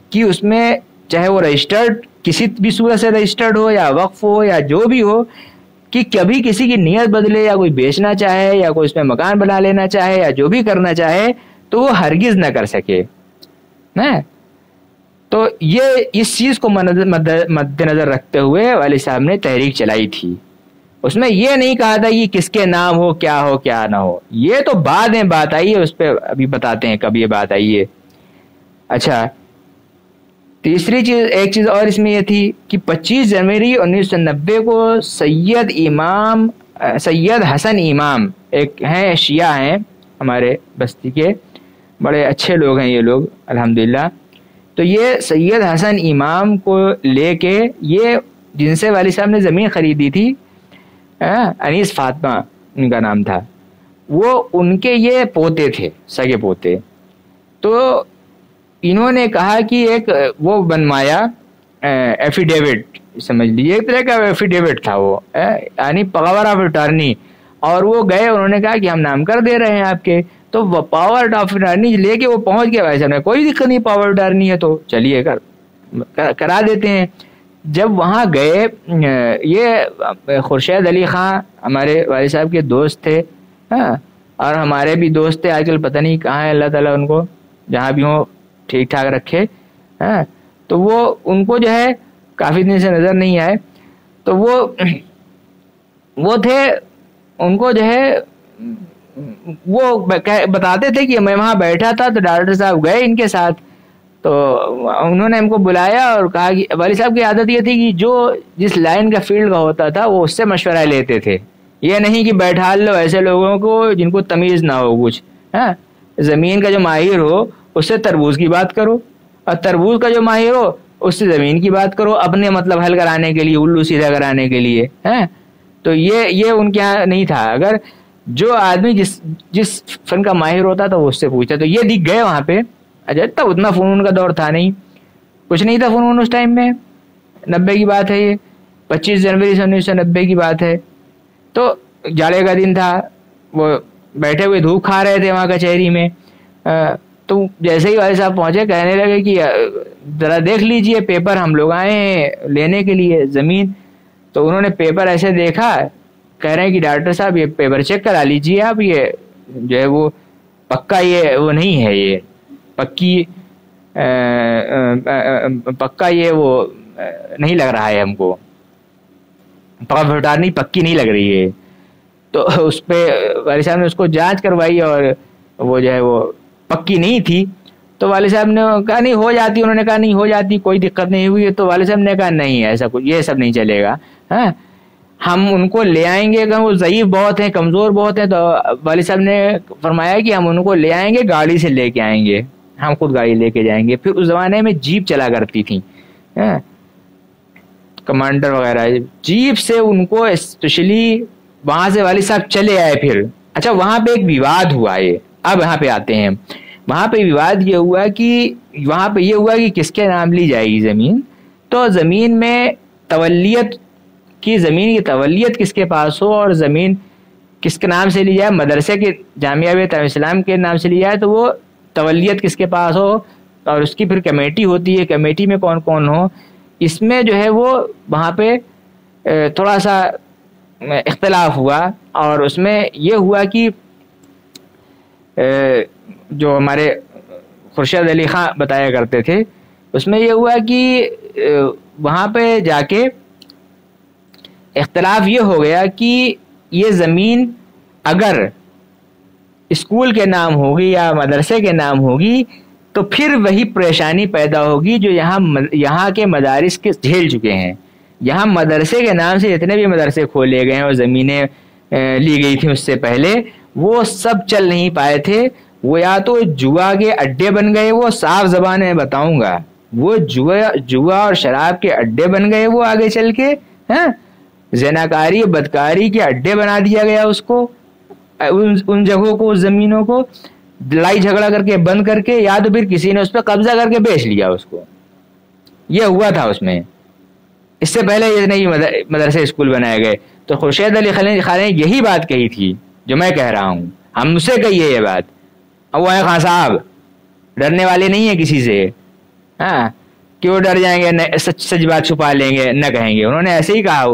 کہ اس میں چاہے وہ رجسٹرڈ کسی بھی صورت سے رجسٹرڈ ہو یا وقف ہو یا جو بھی ہو، کہ کبھی کسی کی نیت بدلے یا کوئی بیچنا چاہے یا کوئی اس میں مکان بنا لینا چاہے یا جو بھی کرنا چاہے تو وہ ہرگز نہ کر سکے. تو یہ اس چیز کو مد نظر رکھتے ہوئے والد صاحب نے تحریک چلائی تھی. اس میں یہ نہیں کہا تھا کہ کس کے نام ہو کیا نہ ہو، یہ تو بعد میں بات آئی ہے، اس پہ ابھی بتاتے ہیں کب یہ بات آئی ہے. اچھا، تیسری چیز، ایک چیز اور اس میں یہ تھی کہ 25 جنوری 1990 کو سید حسن امام ایک ہیں، شیعہ ہیں ہمارے بستی کے، بڑے اچھے لوگ ہیں یہ لوگ الحمدللہ. تو یہ سید حسن امام کو لے کے، یہ جن سے والد صاحب نے زمین خریدی تھی، انیس فاطمہ ان کا نام تھا، وہ ان کے یہ پوتے تھے، سگے پوتے. تو انہوں نے کہا کہ ایک وہ بنوایا ایفیڈیوٹ سمجھ لیجیے، ایک طرح کا ایفیڈیوٹ تھا وہ، یعنی پاور آف اٹارنی. اور وہ گئے، انہوں نے کہا کہ ہم نام کر دے رہے ہیں آپ کے. تو وہ پاور آف اٹارنی لے کے وہ پہنچ گیا. بھائی صاحب نے کوئی دقت نہیں، پاور اٹارنی ہے تو چلیے کرا دیتے ہیں. جب وہاں گئے، یہ خورشید علی خان ہمارے والد صاحب کے دوست تھے، ہاں، اور ہمارے بھی دوست تھے. آج کل پتہ نہیں کہاں ہے، اللہ تعالیٰ ان کو جہاں بھی ہوں ٹھیک ٹھاک رکھے. ہاں، تو وہ ان کو جو ہے کافی دن سے نظر نہیں آئے. تو وہ تھے، ان کو جو ہے وہ بتاتے تھے کہ میں وہاں بیٹھا تھا تو ڈاکٹر صاحب گئے ان کے ساتھ، تو انہوں نے ہم کو بلایا اور کہا کہ والد صاحب کی عادت یہ تھی کہ جو جس لائن کا فیلڈ کا ہوتا تھا وہ اس سے مشورہ لیتے تھے. یہ نہیں کہ بیٹھا لو ایسے لوگوں کو جن کو تمیز نہ ہو کچھ. ہاں، زمین کا جو ماہر ہو اس سے تربوز کی بات کرو، اور تربوز کا جو ماہر ہو اس سے زمین کی بات کرو، اپنے مطلب حل کرانے کے لیے، الو سیدھا کرانے کے لیے. ہاں، تو یہ ان کے یہاں نہیں تھا. اگر جو آدمی جس فن کا ماہر ہوتا تھا وہ اس سے پوچھتا. تو یہ دکھ گئے وہاں پہ. اچھا، تب اتنا فنون کا دور تھا نہیں، کچھ نہیں تھا فنون اس ٹائم میں. 90 کی بات ہے، یہ 25 جنوری 1990 کی بات ہے. تو جاڑے کا دن تھا، وہ بیٹھے ہوئے دھوپ کھا رہے تھے وہاں کچہری میں. تو جیسے ہی والد صاحب پہنچے کہنے لگے کہ ذرا دیکھ لیجئے پیپر، ہم لوگ آئے ہیں لینے کے لیے زمین. تو انہوں نے پیپر ایسے دیکھا، کہہ رہے ہیں کہ ڈاکٹر صاحب یہ پیپر چیک کرا لیجئے آپ، یہ جو ہے وہ پکا، یہ وہ نہیں ہے، یہ پکا یہ وہ نہیں لگ رہا ہے ہم کو، پاور پکی نہیں لگ رہی ہے. تو اس پہ والد صاحب نے اس کو جانچ کروائی اور وہ جو ہے وہ پکی نہیں تھی. تو والد صاحب نے کہا نہیں ہو جاتی، انہوں نے کہا نہیں ہو جاتی، کوئی دقت نہیں ہوئی. تو والد صاحب نے کہا نہیں ایسا کچھ، یہ سب نہیں چلے گا، ہاں ہم ان کو لے آئیں گے. کہ وہ ضعیف بہت ہیں، کمزور بہت ہیں. تو والد صاحب نے فرمایا کہ ہم ان کو لے آئیں گے، گاڑی سے لے کے آئیں گے، ہم خود گاڑی لے کے جائیں گے. پھر اس زمانے میں جیپ چلا کرتی تھی، کمانڈر وغیرہ، جیپ سے ان کو اسپیشلی وہاں سے والد صاحب چلے آئے. پھر اچھا وہاں پہ ایک وواد ہوا ہے. اب یہاں پہ آتے ہیں. وہاں پہ وواد یہ ہوا کہ وہاں پہ یہ ہوا کہ کس کے نام لی جائے گی زمین. تو زمین میں تولیت کی تولیت کس کے پاس ہو اور زمین کس کے نام سے لی جائے. مدرسے کے جامعہ تعلیم اسلام کے نام سے لی جائے تو وہ تولیت کس کے پاس ہو، اور اس کی پھر کمیٹی ہوتی ہے، کمیٹی میں کون کون ہو. اس میں جو ہے وہ وہاں پہ تھوڑا سا اختلاف ہوا. اور اس میں یہ ہوا کہ جو ہمارے خورشید علی خان بتایا کرتے تھے، اس میں یہ ہوا کہ وہاں پہ جا کے اختلاف یہ ہو گیا کہ یہ زمین اگر اسکول کے نام ہوگی یا مدرسے کے نام ہوگی تو پھر وہی پریشانی پیدا ہوگی جو یہاں کے مدارس کے جھیل چکے ہیں. یہاں مدرسے کے نام سے جتنے بھی مدرسے کھولے گئے ہیں اور زمینیں لی گئی تھیں اس سے پہلے، وہ سب چل نہیں پائے تھے. وہ یا تو جوا کے اڈے بن گئے، وہ صاف زبان میں بتاؤں گا، وہ جوا اور شراب کے اڈے بن گئے. وہ آگے چل کے زناکاری بدکاری کے اڈے بنا دیا گیا اس کو، ان جگہوں کو، اس زمینوں کو لڑائی جھگڑا کر کے بند کر کے، یا تو پھر کسی نے اس پہ قبضہ کر کے بیچ لیا اس کو. یہ ہوا تھا اس میں. اس سے پہلے یہ نہیں مدرسے اسکول بنائے گئے. تو خورشید علی خان نے یہی بات کہی تھی جو میں کہہ رہا ہوں. ہم سے کہیے یہ بات. اب وہ خان صاحب ڈرنے والے نہیں ہیں کسی سے، ہاں کیوں ڈر جائیں گے، سچ بات چھپا لیں گے، نہ کہیں گے. انہوں نے ایسے ہی کہا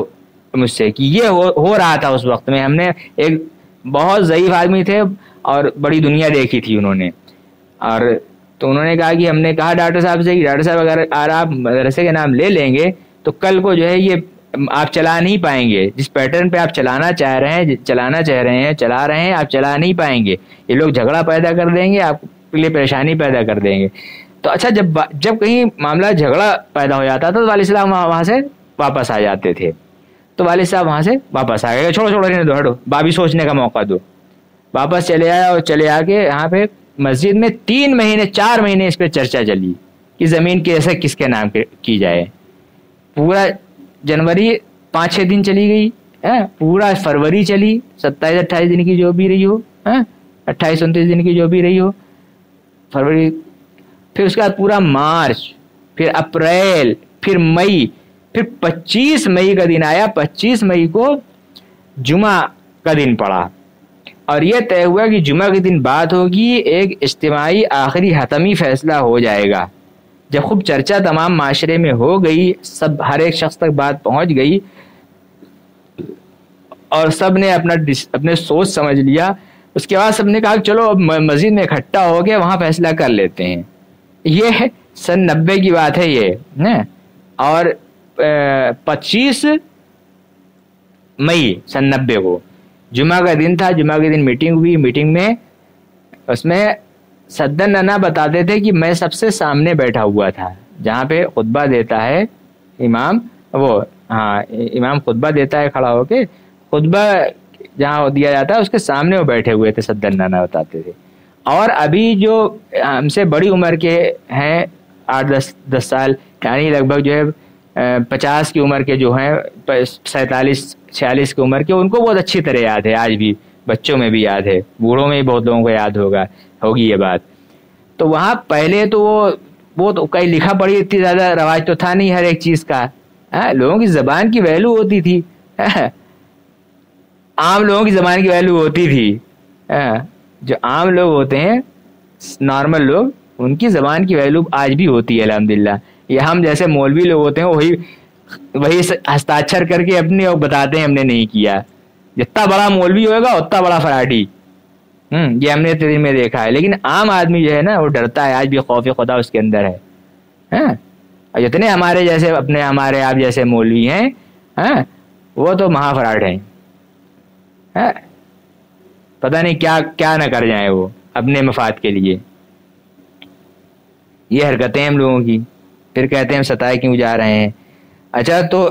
مجھ سے کہ یہ ہو رہا تھا اس وقت میں. ہم نے ایک بہت ضعیف آدمی تھے اور بڑی دنیا دیکھی تھی انہوں نے. اور تو انہوں نے کہا کہ ہم نے کہا ڈاکٹر صاحب سے کہ ڈاکٹر صاحب اگر آپ مدرسے کے نام لے لیں گے تو کل کو جو ہے یہ آپ چلا نہیں پائیں گے. جس پیٹرن پہ آپ چلانا چاہ رہے ہیں چلا رہے ہیں آپ چلا نہیں پائیں گے. یہ لوگ جھگڑا پیدا کر دیں گے، آپ کے لیے پریشانی پیدا کر دیں گے. تو اچھا جب کہیں معاملہ جھگڑا پیدا ہو جاتا تھا تو والد صاحب وہاں سے واپس آ جاتے تھے. تو والد صاحب وہاں سے واپس آ گئے، چھوڑو رہنے دو، ہٹو، بابی سوچنے کا موقع دو. واپس چلے آئے اور چلے آ کے یہاں پہ مسجد میں 4 مہینے اس پہ چرچا چلی کہ زمین کیسے کس کے نام کی جائے. پورا جنوری 5-6 دن چلی گئی، پورا فروری چلی، 27-28 دن کی جو بھی رہی ہو، 28-29 دن کی جو بھی رہی ہو فروری. پھر اس کے بعد پورا مارچ، پھر اپریل، پھر مئی، پھر 25 مئی کا دن آیا، 25 مئی کو جمعہ کا دن پڑا، اور یہ طے ہوا کہ جمعہ کے دن بات ہوگی، ایک اجتماعی آخری حتمی فیصلہ ہو جائے گا۔ جب خوب چرچا تمام معاشرے میں ہو گئی، سب ہر ایک شخص تک بات پہنچ گئی اور سب نے اپنے سوچ سمجھ لیا، اس کے بعد سب نے کہا کہ چلو اب مسجد میں اکٹھا ہو کے وہاں فیصلہ کر لیتے ہیں۔ یہ سن 90 کی بات ہے یہ، اور 25 مئی سن 90 کو جمعہ کا دن تھا، جمعہ کے دن میٹنگ ہوئی، میٹنگ میں اس میں صدر نانا بتاتے تھے کہ میں سب سے سامنے بیٹھا ہوا تھا، جہاں پہ خطبہ دیتا ہے امام، امام خطبہ دیتا ہے کھڑا ہو کے، خطبہ جہاں دیا جاتا ہے اس کے سامنے وہ بیٹھے ہوئے تھے، صدر نانا بتاتے تھے۔ اور ابھی جو ہم سے بڑی عمر کے ہیں 8-10 سال، یعنی لگ بھگ جو ہے 50 کی عمر کے جو ہیں، 47-46 کی عمر کے، ان کو بہت اچھی طرح یاد ہے، آج بھی بچوں میں بھی یاد ہے، بوڑھوں میں بھی بہت لوگوں کو یاد ہوگی یہ بات۔ تو وہاں پہلے تو وہ تو کہیں لکھا پڑھی اتنی زیادہ رواج تو تھا نہیں ہر ایک چیز کا، لوگوں کی زبان کی ویلو ہوتی تھی، عام لوگوں کی زبان کی ویلو ہوتی تھی، جو عام لوگ ہوتے ہیں نارمل لوگ، ان کی زبان کی ویلو آج بھی ہوتی ہے الحمدللہ۔ یہ ہم جیسے مولوی لوگ ہوتے ہیں وہی ہستاکشر کر کے اپنے اور بتاتے ہیں ہم نے نہیں کیا، جتنا بڑا مولوی ہوگا اتنا بڑا فراڈی، یہ ہم نے تدین میں دیکھا ہے۔ لیکن عام آدمی جو ہے نا وہ ڈرتا ہے، آج بھی خوف خدا اس کے اندر ہے، اور جتنے ہمارے جیسے ہمارے آپ جیسے مولوی ہیں وہ تو مہا فراڈ ہیں، پتہ نہیں کیا نہ کر جائیں وہ اپنے مفاد کے لیے۔ یہ حرکتیں ہم لوگوں کی، پھر کہتے ہیں ہم ستائے کیوں جا رہے ہیں۔ اچھا، تو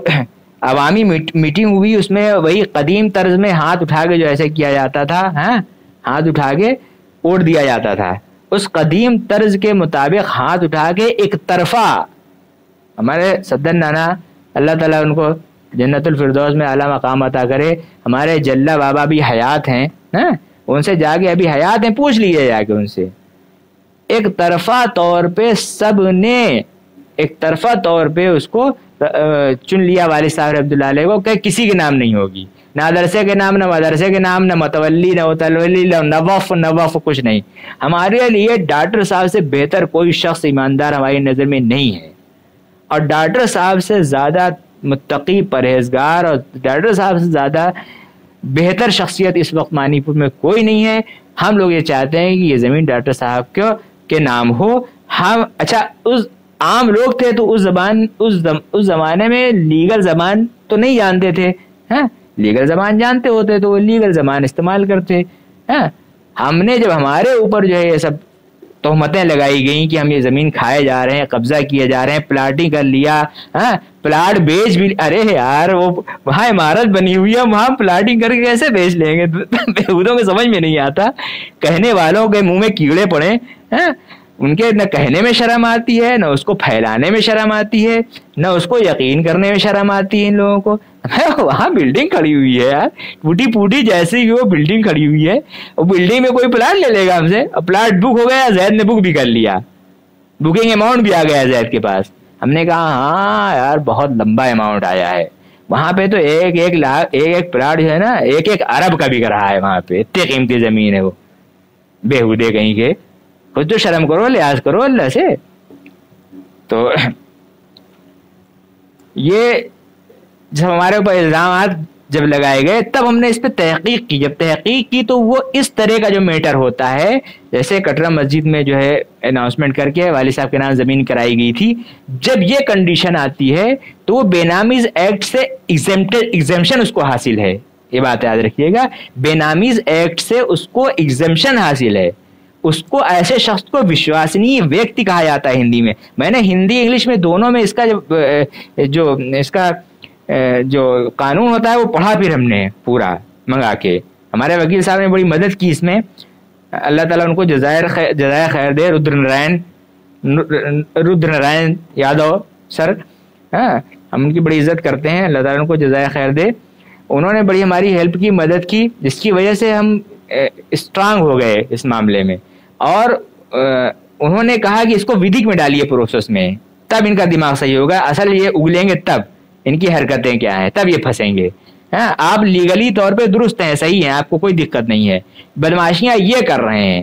عوامی میٹنگ ہوئی، اس میں وہی قدیم طرز میں ہاتھ اٹھا کے جو ایسے کیا جاتا تھا، ہاتھ اٹھا کے ووٹ دیا جاتا تھا، اس قدیم طرز کے مطابق ہاتھ اٹھا کے ایک طرفہ ہمارے صدر نانا اللہ تعالیٰ ان کو جنت الفردوس میں اعلیٰ مقام عطا کرے، ہمارے جلہ بابا بھی حیات ہیں، ان سے جا کے ابھی حیات ہیں، پوچھ لیجیے جا کے ان سے، ایک طرفہ طور پہ سب نے ایک طرفہ طور پہ اس کو چن لیا والد صاحب رحمۃ اللہ علیہ کو، کہ کسی کے نام نہیں ہوگی، نہ مدرسے کے نام، نہ مدرسے کے نام، نہ متولی، نہ متولی، نہ وقف کچھ نہیں۔ ہمارے لیے ڈاکٹر صاحب سے بہتر کوئی شخص ایماندار ہماری نظر میں نہیں ہے، اور ڈاکٹر صاحب سے زیادہ متقی، پرہیزگار، اور ڈاکٹر صاحب سے زیادہ بہتر شخصیت اس وقت منی پور میں کوئی نہیں ہے۔ ہم لوگ یہ چاہتے ہیں کہ یہ زمین ڈاکٹر صاحب کے نام ہو۔ ہم اس عام لوگ تھے تو اس زمانے میں لیگل زبان تو نہیں جانتے تھے، لیگل زبان جانتے ہوتے تو وہ لیگل زبان استعمال کرتے۔ ہم نے جب ہمارے اوپر جو ہے یہ سب تہمتیں لگائی گئیں کہ ہم یہ زمین کھائے جا رہے ہیں، قبضہ کیے جا رہے ہیں، پلاٹنگ کر لیا، پلاٹ بیچ بھی، ارے یار وہ وہاں عمارت بنی ہوئی ہے، وہاں پلاٹنگ کر کے کیسے بیچ لیں گے؟ بےہودوں کو سمجھ میں نہیں آتا، کہنے والوں کے منہ میں کیڑے پڑے، ان کے نہ کہنے میں شرم آتی ہے، نہ اس کو پھیلانے میں شرم آتی ہے، نہ اس کو یقین کرنے میں شرم آتی ہے ان لوگوں کو۔ وہاں بلڈنگ کھڑی ہوئی ہے یار، ٹوٹی پوٹی جیسی بھی وہ بلڈنگ کھڑی ہوئی ہے، وہ بلڈنگ میں کوئی پلاٹ لے لے گا ہم سے؟ اور پلاٹ بک ہو گیا، زید نے بک بھی کر لیا، بکنگ اماؤنٹ بھی آ گیا زید کے پاس۔ ہم نے کہا ہاں یار بہت لمبا اماؤنٹ آیا ہے، وہاں پہ تو ایک لاکھ ایک پلاٹ جو ہے نا 1 ارب کا بک رہا ہے، وہاں پہ اتنی قیمتی زمین ہے وہ، بےہودے کہیں کے، کچھ تو شرم کرو، لحاظ کرو اللہ سے۔ تو یہ جب ہمارے اوپر الزامات جب لگائے گئے تب ہم نے اس پہ تحقیق کی، جب تحقیق کی تو وہ اس طرح کا جو میٹر ہوتا ہے، جیسے کٹرا مسجد میں جو ہے اناؤنسمنٹ کر کے والد صاحب کے نام زمین کرائی گئی تھی، جب یہ کنڈیشن آتی ہے تو وہ بے نامیز ایکٹ سے ایگزمپشن اس کو حاصل ہے، یہ بات یاد رکھیے گا، بے نامیز ایکٹ سے اس کو ایگزمپشن حاصل ہے، اس کو ایسے شخص کو وشواسنی ویکتی کہا جاتا ہے ہندی میں نے ہندی انگلش میں دونوں میں اس کا جو قانون ہوتا ہے وہ پڑھا، پھر ہم نے پورا منگا کے، ہمارے وکیل صاحب نے بڑی مدد کی اس میں، اللہ تعالیٰ ان کو جزائر خیر دے، رودر نارائن یادو سر، ہم ان کی بڑی عزت کرتے ہیں، اللہ تعالیٰ ان کو جزائر خیر دے، انہوں نے بڑی ہماری ہیلپ کی، مدد کی، جس کی وجہ سے ہم اسٹرانگ ہو گئے اس معاملے میں، اور انہوں نے کہا کہ اس کو ودھک میں ڈالیے پروسیس میں، تب ان کا دماغ صحیح ہوگا. اصل یہ اگلیں گے تب ان کی حرکتیں کیا ہیں, تب یہ پھنسیں گے. ہاں آپ لیگلی طور پہ درست ہیں, صحیح ہیں, آپ کو کوئی دقت نہیں ہے, بدماشیاں یہ کر رہے ہیں,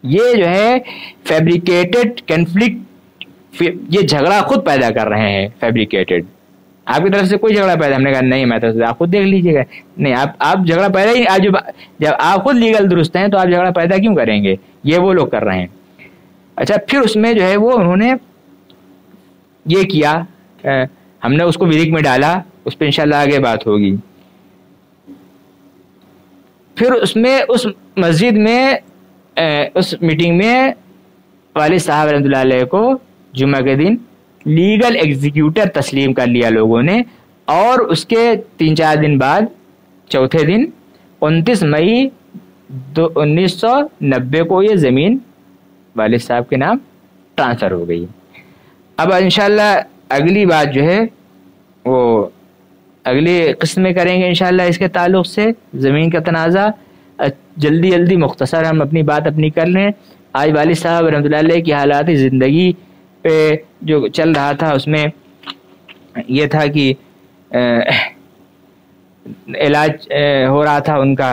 یہ جو ہے فیبریکیٹڈ کنفلکٹ, یہ جھگڑا خود پیدا کر رہے ہیں فیبریکیٹڈ. آپ کی طرف سے کوئی جھگڑا پیدا, ہم نے کہا نہیں میں تو آپ خود دیکھ لیجیے گا, نہیں آپ جھگڑا پیدا ہی, جب آپ خود لیگل درست ہیں تو آپ جھگڑا پیدا کیوں کریں گے, یہ وہ لوگ کر رہے ہیں. اچھا پھر اس میں جو ہے وہ انہوں نے یہ کیا, ہم نے اس کو وزک میں ڈالا, اس پہ انشاءاللہ آگے بات ہوگی. پھر اس میں اس مسجد میں اس میٹنگ میں والد صاحب رحمۃ اللہ علیہ کو جمعہ کے دن لیگل ایگزیکیوٹر تسلیم کر لیا لوگوں نے, اور اس کے 3-4 دن بعد چوتھے دن 29 مئی 1990 کو یہ زمین والد صاحب کے نام ٹرانسفر ہو گئی. اب انشاءاللہ اگلی بات جو ہے وہ اگلی قسط میں کریں گے انشاءاللہ اس کے تعلق سے زمین کا تنازع. جلدی مختصر ہم اپنی بات کر لیں. آج والد صاحب رحمۃ اللہ علیہ کی حالات زندگی پہ جو چل رہا تھا اس میں یہ تھا کہ علاج ہو رہا تھا ان کا,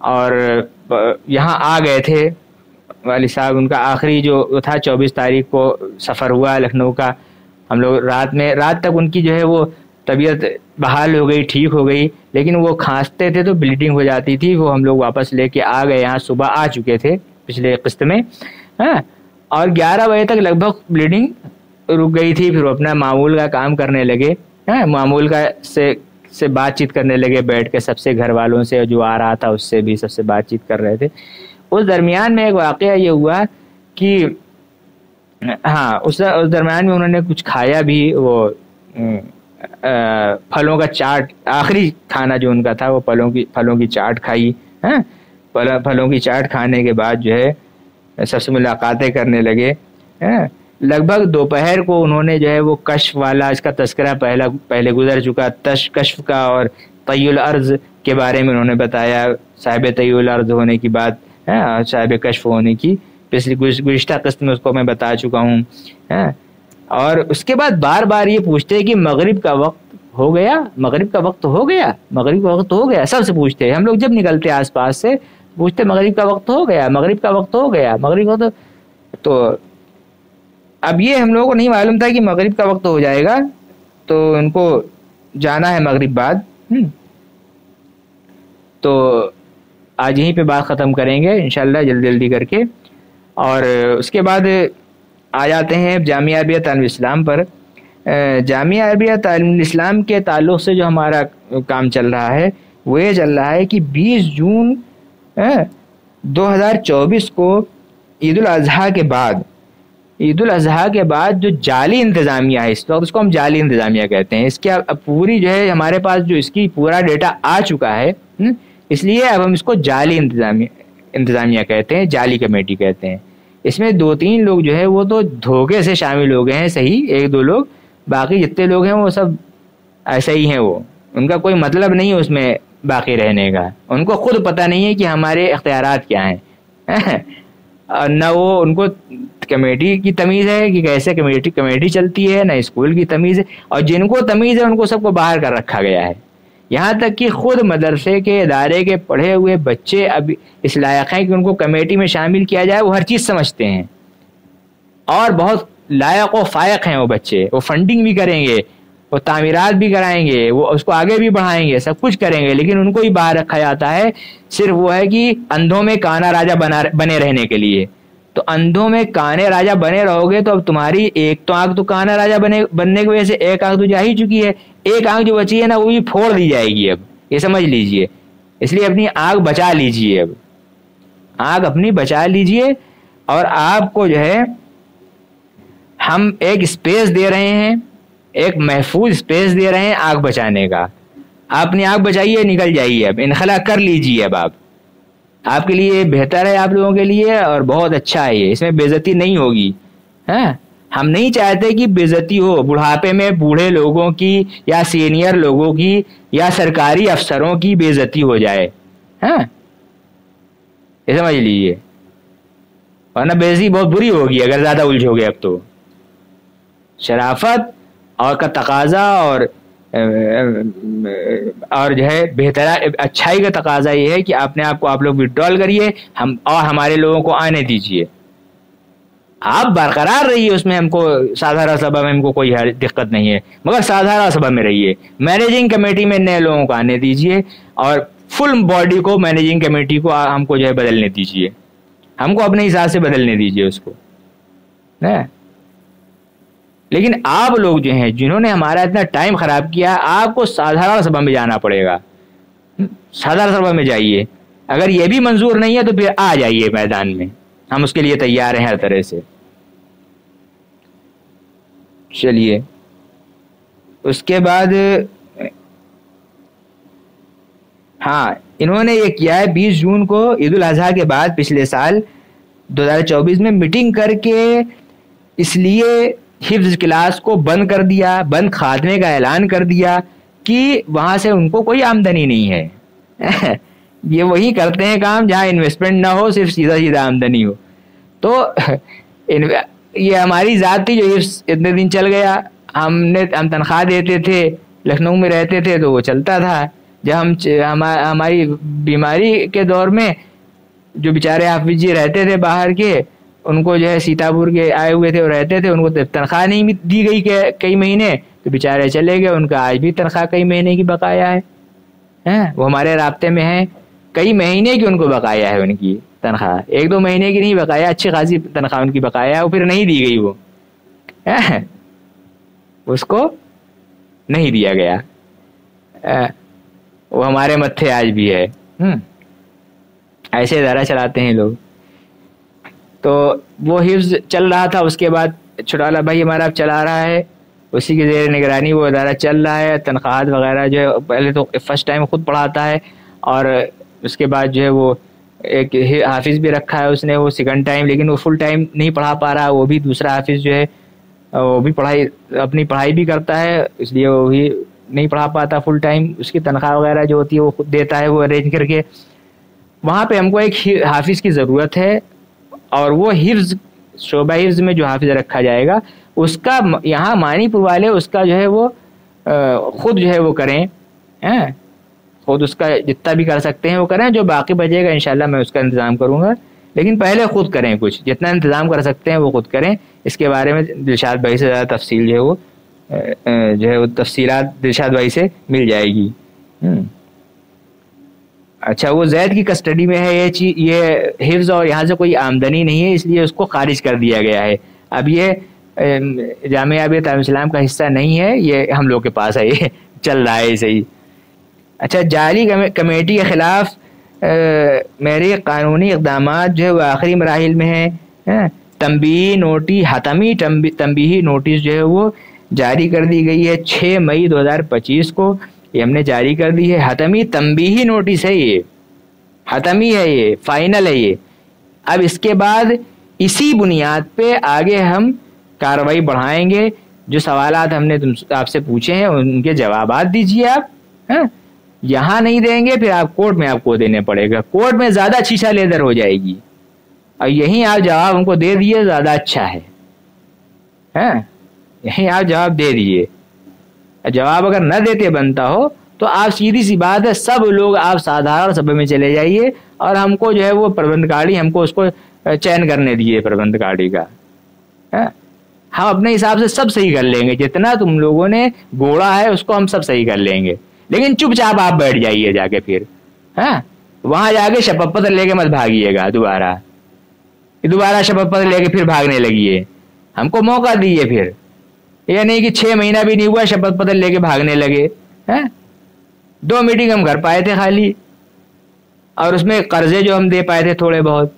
اور یہاں آ گئے تھے والد صاحب. ان کا آخری جو تھا 24 تاریخ کو سفر ہوا لکھنؤ کا. ہم لوگ رات تک ان کی جو ہے وہ طبیعت بحال ہو گئی, ٹھیک ہو گئی, لیکن وہ کھانستے تھے تو بلیڈنگ ہو جاتی تھی. وہ ہم لوگ واپس لے کے آ گئے, یہاں صبح آ چکے تھے پچھلے قسط میں, اور 11 بجے تک لگ بھگ بلیڈنگ رک گئی تھی. پھر وہ اپنا معمول کا کام کرنے لگے, معمول کا سے بات چیت کرنے لگے بیٹھ کے, سب سے گھر والوں سے جو آ رہا تھا اس سے بھی سب سے بات چیت کر رہے تھے. اس درمیان میں ایک واقعہ یہ ہوا کہ اس درمیان میں انہوں نے کچھ کھایا بھی, وہ پھلوں کا چاٹ, آخری کھانا جو ان کا تھا وہ پھلوں کی چاٹ کھائی. پھلوں کی چاٹ کھانے کے بعد جو ہے سب سے ملاقاتیں کرنے لگے. لگ بھگ دوپہر کو انہوں نے جو ہے وہ کشف والا, اس کا تذکرہ پہلے گزر چکا, کشف کا اور طی الارض کے بارے میں انہوں نے بتایا. صاحب طی الارض ہونے کی بات, صاحب کشف ہونے کی پچھلی گزشتہ قسط میں اس کو میں بتا چکا ہوں. اور اس کے بعد بار بار یہ پوچھتے کہ مغرب کا وقت ہو گیا, مغرب کا وقت ہو گیا, مغرب کا وقت ہو گیا, سب سے پوچھتے. ہم لوگ جب نکلتے آس پاس سے پوچھتے مغرب کا وقت ہو گیا, مغرب کا وقت ہو گیا, مغرب کا. تو اب یہ ہم لوگوں کو نہیں معلوم تھا کہ مغرب کا وقت ہو جائے گا, تو ان کو جانا ہے مغرب بعد. تو آج یہیں پہ بات ختم کریں گے انشاءاللہ جلدی کر کے. اور اس کے بعد آ جاتے ہیں جامعہ عربیہ تعلیم الاسلام پر. جامعہ عربیہ تعلیم الاسلام کے تعلق سے جو ہمارا کام چل رہا ہے وہ یہ چل رہا ہے کہ 20 جون 2024 کو عید الاضحیٰ کے بعد جو جعلی انتظامیہ ہے, اس وقت اس کو ہم جعلی انتظامیہ کہتے ہیں, اس کی پوری جو ہے ہمارے پاس جو اس کی پورا ڈیٹا آ چکا ہے, اس لیے اب ہم اس کو جعلی انتظامیہ کہتے ہیں, جعلی کمیٹی کہتے ہیں. اس میں 2-3 لوگ جو ہے وہ تو دھوکے سے شامل ہو گئے ہیں, صحیح 1-2 لوگ, باقی جتنے لوگ ہیں وہ سب ایسے ہی ہیں. وہ ان کا کوئی مطلب نہیں ہے اس میں باقی رہنے کا, ان کو خود پتہ نہیں ہے کہ ہمارے اختیارات کیا ہیں, اور نہ وہ ان کو کمیٹی کی تمیز ہے کہ کیسے کمیٹی چلتی ہے, نہ اسکول کی تمیز ہے, اور جن کو تمیز ہے ان کو سب کو باہر کر رکھا گیا ہے. یہاں تک کہ خود مدرسے کے ادارے کے پڑھے ہوئے بچے اب اس لائق ہیں کہ ان کو کمیٹی میں شامل کیا جائے. وہ ہر چیز سمجھتے ہیں اور بہت لائق و فائق ہیں وہ بچے, وہ فنڈنگ بھی کریں گے, وہ تعمیرات بھی کرائیں گے, وہ اس کو آگے بھی بڑھائیں گے, سب کچھ کریں گے, لیکن ان کو ہی باہر رکھا جاتا ہے. صرف وہ ہے کہ اندھوں میں کانا راجہ بنے رہنے کے لیے. تو اندھوں میں کانے راجہ بنے رہو گے تو اب تمہاری ایک تو آنکھ تو کانا راجہ بننے کی وجہ سے ایک آنکھ تو جا ہی چکی ہے, ایک آنکھ جو بچی ہے نا وہ بھی پھوڑ دی جائے گی, اب یہ سمجھ لیجئے. اس لیے اپنی آنکھ بچا لیجئے, اب آنکھ اپنی بچا لیجئے. اور آپ کو جو ہے ہم ایک اسپیس دے رہے ہیں, ایک محفوظ اسپیس دے رہے ہیں آنکھ بچانے کا. آپ اپنی آنکھ بچائیے, نکل جائیے, اب انخلا کر لیجئے. اب آپ کے لیے بہتر ہے, آپ لوگوں کے لیے, اور بہت اچھا ہے یہ, اس میں بے عزتی نہیں ہوگی. ہم نہیں چاہتے کہ بے عزتی ہو بڑھاپے میں, بوڑھے لوگوں کی یا سینئر لوگوں کی یا سرکاری افسروں کی بے عزتی ہو جائے. یہ سمجھ لیجیے, ورنہ بے عزتی بہت بری ہوگی اگر زیادہ الجھو گے اب تو. شرافت اور کا تقاضا اور جو ہے اچھائی کا تقاضا یہ ہے کہ اپنے آپ کو آپ لوگ وڈرال کریے اور ہمارے لوگوں کو آنے دیجیے. آپ برقرار رہیے اس میں، ہم کو سادھارا سبھا میں ہم کو کوئی دقت نہیں ہے، مگر سادھارا سبھا میں رہیے. مینیجنگ کمیٹی میں نئے لوگوں کو آنے دیجیے اور فل باڈی کو مینیجنگ کمیٹی کو ہم کو جو ہے بدلنے دیجیے، ہم کو اپنے حساب سے بدلنے دیجیے اس کو. لیکن آپ لوگ جو ہیں جنہوں نے ہمارا اتنا ٹائم خراب کیا، آپ کو سادھارا سبھا میں جانا پڑے گا. سادھارا سبھا میں جائیے، اگر یہ بھی منظور نہیں ہے تو پھر آ جائیے میدان میں، ہم اس کے لیے تیار ہیں ہر طرح سے. چلیے اس کے بعد ہاں انہوں نے یہ کیا ہے 20 جون کو عید الاضحیٰ کے بعد پچھلے سال 2024 میں میٹنگ کر کے اس لیے حفظ کلاس کو بند کر دیا، بند خاتمے کا اعلان کر دیا کہ وہاں سے ان کو کوئی آمدنی نہیں ہے. یہ وہی کرتے ہیں کام جہاں انویسٹمنٹ نہ ہو، صرف سیدھا آمدنی ہو. تو یہ ہماری ذات تھی جو حفظ اتنے دن چل گیا. ہم تنخواہ دیتے تھے، لکھنؤ میں رہتے تھے تو وہ چلتا تھا. جب ہماری بیماری کے دور میں جو بیچارے حافظ جی رہتے تھے باہر کے، ان کو جو ہے سیتاپور کے آئے ہوئے تھے اور رہتے تھے، ان کو تنخواہ نہیں دی گئی کئی مہینے، تو بیچارے چلے گئے. ان کا آج بھی تنخواہ کئی مہینے کی بقایا ہے. وہ ہمارے رابطے میں ہیں، کئی مہینے کی ان کو بقایا ہے. ان کی تنخواہ 1-2 مہینے کی نہیں بقایا، اچھی خاصی تنخواہ ان کی بقایا ہے. وہ پھر نہیں دی گئی، وہ اس کو نہیں دیا گیا. وہ ہمارے متھے آج بھی ہے. ایسے ادارہ چلاتے ہیں لوگ. تو وہ حفظ چل رہا تھا. اس کے بعد چھٹالا بھائی ہمارا اب چلا رہا ہے، اسی کے زیر نگرانی وہ ادارہ چل رہا ہے. تنخواہات وغیرہ جو ہے پہلے تو فرسٹ ٹائم خود پڑھاتا ہے، اور اس کے بعد جو ہے وہ ایک حافظ بھی رکھا ہے اس نے، وہ سیکنڈ ٹائم، لیکن وہ فل ٹائم نہیں پڑھا پا رہا. وہ بھی دوسرا حافظ جو ہے وہ بھی اپنی پڑھائی بھی کرتا ہے، اس لیے وہ بھی نہیں پڑھا پاتا فل ٹائم. اس کی تنخواہ وغیرہ جو ہوتی ہے وہ خود دیتا ہے، وہ ارینج کر کے. وہاں پہ ہم کو ایک حافظ کی ضرورت ہے، اور وہ حفظ شعبہ حفظ میں جو حافظ رکھا جائے گا اس کا یہاں مانی پور والے اس کا جو ہے وہ خود جو ہے وہ کریں، خود اس کا جتنا بھی کر سکتے ہیں وہ کریں. جو باقی بچے گا انشاءاللہ میں اس کا انتظام کروں گا، لیکن پہلے خود کریں، کچھ جتنا انتظام کر سکتے ہیں وہ خود کریں. اس کے بارے میں دلشاد بھائی سے زیادہ تفصیل جو ہے وہ تفصیلات دلشاد بھائی سے مل جائے گی. اچھا، وہ زید کی کسٹڈی میں ہے یہ حفظ، اور یہاں سے کوئی آمدنی نہیں ہے، اس لیے اس کو خارج کر دیا گیا ہے. اب یہ جامعہ تعلیم اسلام کا حصہ نہیں ہے، یہ ہم لوگ کے پاس ہے، یہ چل رہا ہے صحیح. اچھا، جعلی کمیٹی کے خلاف میرے قانونی اقدامات جو ہے وہ آخری مراحل میں ہیں. تنبیہی نوٹس، حتمی تنبیہی نوٹس جو ہے وہ جاری کر دی گئی ہے 6 مئی 2025 کو. یہ ہم نے جاری کر دی ہے. حتمی تنبیہی نوٹس ہے، یہ حتمی ہے، یہ فائنل ہے یہ. اب اس کے بعد اسی بنیاد پہ آگے ہم کارروائی بڑھائیں گے. جو سوالات ہم نے آپ سے پوچھے ہیں ان کے جوابات دیجیے آپ. یہاں نہیں دیں گے پھر آپ کورٹ میں آپ کو دینے پڑے گا. کورٹ میں زیادہ شیشہ لیدر ہو جائے گی، اور یہیں آپ جواب ہم کو دے دیے زیادہ اچھا ہے. یہیں آپ جواب دے دیے. جواب اگر نہ دیتے بنتا ہو تو آپ سیدھی سی بات ہے سب لوگ آپ سادھارن سبھا میں چلے جائیے، اور ہم کو جو ہے وہ پربندھ کاڑی ہم کو اس کو چین کرنے دیے پربندھ کاڑی کا. ہم اپنے حساب سے سب صحیح کر لیں گے، جتنا تم لوگوں نے گوڑا ہے اس کو ہم سب صحیح کر لیں گے. لیکن چپ چاپ آپ بیٹھ جائیے جا کے، پھر وہاں جا کے شپت پتر لے کے مت بھاگیے گا دوبارہ شپت پتر لے کے پھر بھاگنے لگیے. ہم کو موقع دیجیے. پھر یہ نہیں کہ 6 مہینہ بھی نہیں ہوا شپت پتر لے کے بھاگنے لگے. 2 میٹنگ ہم کر پائے تھے خالی، اور اس میں قرضے جو ہم دے پائے تھے تھوڑے بہت،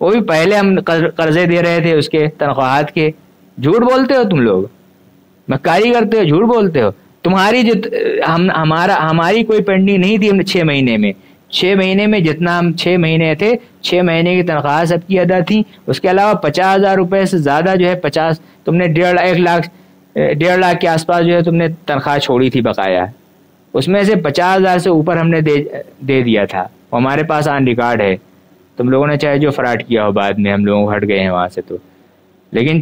وہ بھی پہلے ہم قرضے دے رہے تھے اس کے تنخواہات کے. جھوٹ بولتے ہو تم لوگ، مکاری کرتے ہو، جھوٹ بولتے ہو. تمہاری جو ہماری کوئی پینڈنگ نہیں تھی. ہم نے 6 مہینے میں 6 مہینے میں جتنا ہم 6 مہینے تھے 6 مہینے کی تنخواہ سب کی ادا تھی. اس کے علاوہ 50,000 روپے سے زیادہ جو ہے 50 تم نے 1.5 لاکھ کے آس پاس جو ہے تم نے تنخواہ چھوڑی تھی بقایا. اس میں سے 50,000 سے اوپر ہم نے دے دیا تھا. ہمارے پاس آن ریکارڈ ہے. تم لوگوں نے چاہے جو فراڈ کیا ہو بعد میں ہم لوگوں کو ہٹ گئے ہیں وہاں سے تو، لیکن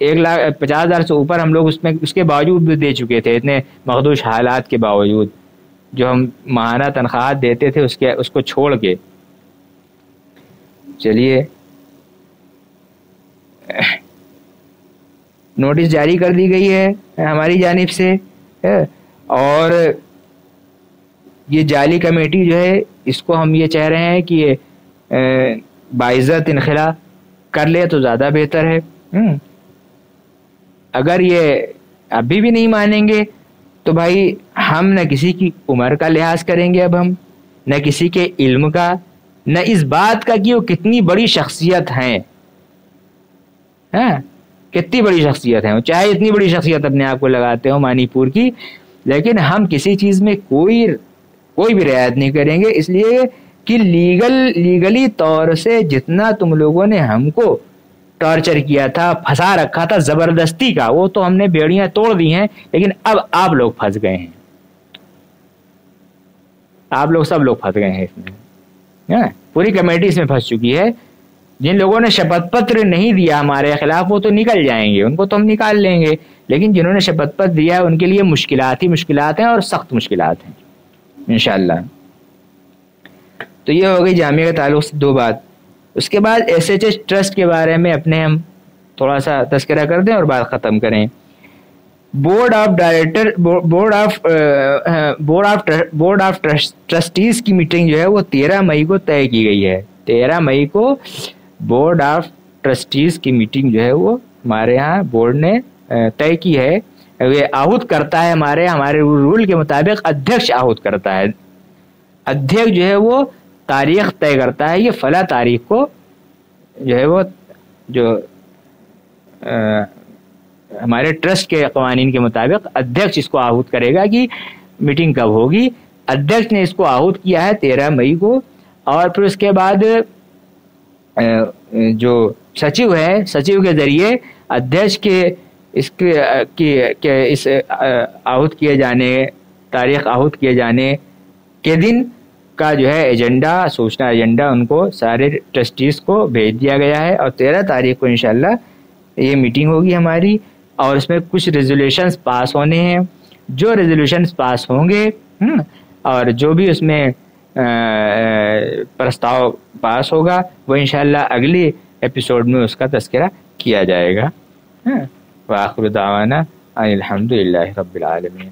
1,50,000 سے اوپر ہم لوگ اس کے باوجود بھی دے چکے تھے، اتنے مخدوش حالات کے باوجود، جو ہم ماہانہ تنخواہ دیتے تھے اس کو چھوڑ کے۔ چلیے نوٹس جاری کر دی گئی ہے ہماری جانب سے، اور یہ جعلی کمیٹی جو ہے اس کو ہم یہ چاہ رہے ہیں کہ یہ باعزت انخلا کر لے تو زیادہ بہتر ہے۔ اگر یہ ابھی بھی نہیں مانیں گے تو بھائی ہم نہ کسی کی عمر کا لحاظ کریں گے، اب ہم نہ کسی کے علم کا، نہ اس بات کا کہ وہ کتنی بڑی شخصیت ہیں، کتنی بڑی شخصیت ہیں، چاہے اتنی بڑی شخصیت اپنے آپ کو لگاتے ہوں منی پور کی، لیکن ہم کسی چیز میں کوئی بھی رعایت نہیں کریں گے، اس لیے کہ لیگلی طور سے جتنا تم لوگوں نے ہم کو ٹارچر کیا تھا، پھنسا رکھا تھا زبردستی کا، وہ تو ہم نے بیڑیاں توڑ دی ہیں، لیکن اب آپ لوگ پھنس گئے ہیں، آپ لوگ سب لوگ پھنس گئے ہیں اس میں، پوری کمیٹی اس میں پھنس چکی ہے۔ جن لوگوں نے شپت پتر نہیں دیا ہمارے خلاف وہ تو نکل جائیں گے، ان کو تو ہم نکال لیں گے، لیکن جنہوں نے شپت پتر دیا ہے ان کے لیے مشکلات ہی مشکلات ہیں، اور سخت مشکلات ہیں انشاءاللہ۔ تو یہ ہو گئی جامعہ کے تعلق سے 2 بات۔ اس کے بعد SHS ٹرسٹ کے بارے میں اپنے ہم تھوڑا سا تذکرہ کر دیں اور بات ختم کریں۔ بورڈ آف ٹرسٹیز کی میٹنگ جو ہے وہ 13 مئی کو طے کی گئی ہے۔ 13 مئی کو بورڈ آف ٹرسٹیز کی میٹنگ جو ہے وہ ہمارے ہاں بورڈ نے طے کی ہے۔ یہ آہت کرتا ہے ہمارے رول کے مطابق ادھیکش آہت کرتا ہے، ادھیکش جو ہے وہ تاریخ طے کرتا ہے، یہ فلاں تاریخ کو جو ہے وہ جو ہمارے ٹرسٹ کے قوانین کے مطابق ادھیکش اس کو آہت کرے گا کہ میٹنگ کب ہوگی۔ ادھیکش نے اس کو آہت کیا ہے 13 مئی کو، اور پھر اس کے بعد جو سچیو ہے، سچیو کے ذریعے ادھیکش کے اس آہت کیے جانے، تاریخ آہت کیے جانے کے دن کا جو ہے ایجنڈا، سوچنا ایجنڈا ان کو سارے ٹرسٹیز کو بھیج دیا گیا ہے، اور 13 تاریخ کو انشاءاللہ یہ میٹنگ ہوگی ہماری، اور اس میں کچھ ریزولوشنز پاس ہونے ہیں۔ جو ریزولوشنز پاس ہوں گے اور جو بھی اس میں پرستاؤ پاس ہوگا وہ انشاءاللہ اگلی ایپیسوڈ میں اس کا تذکرہ کیا جائے گا۔ وآخر دعوانا ان الحمد للہ رب العالمین۔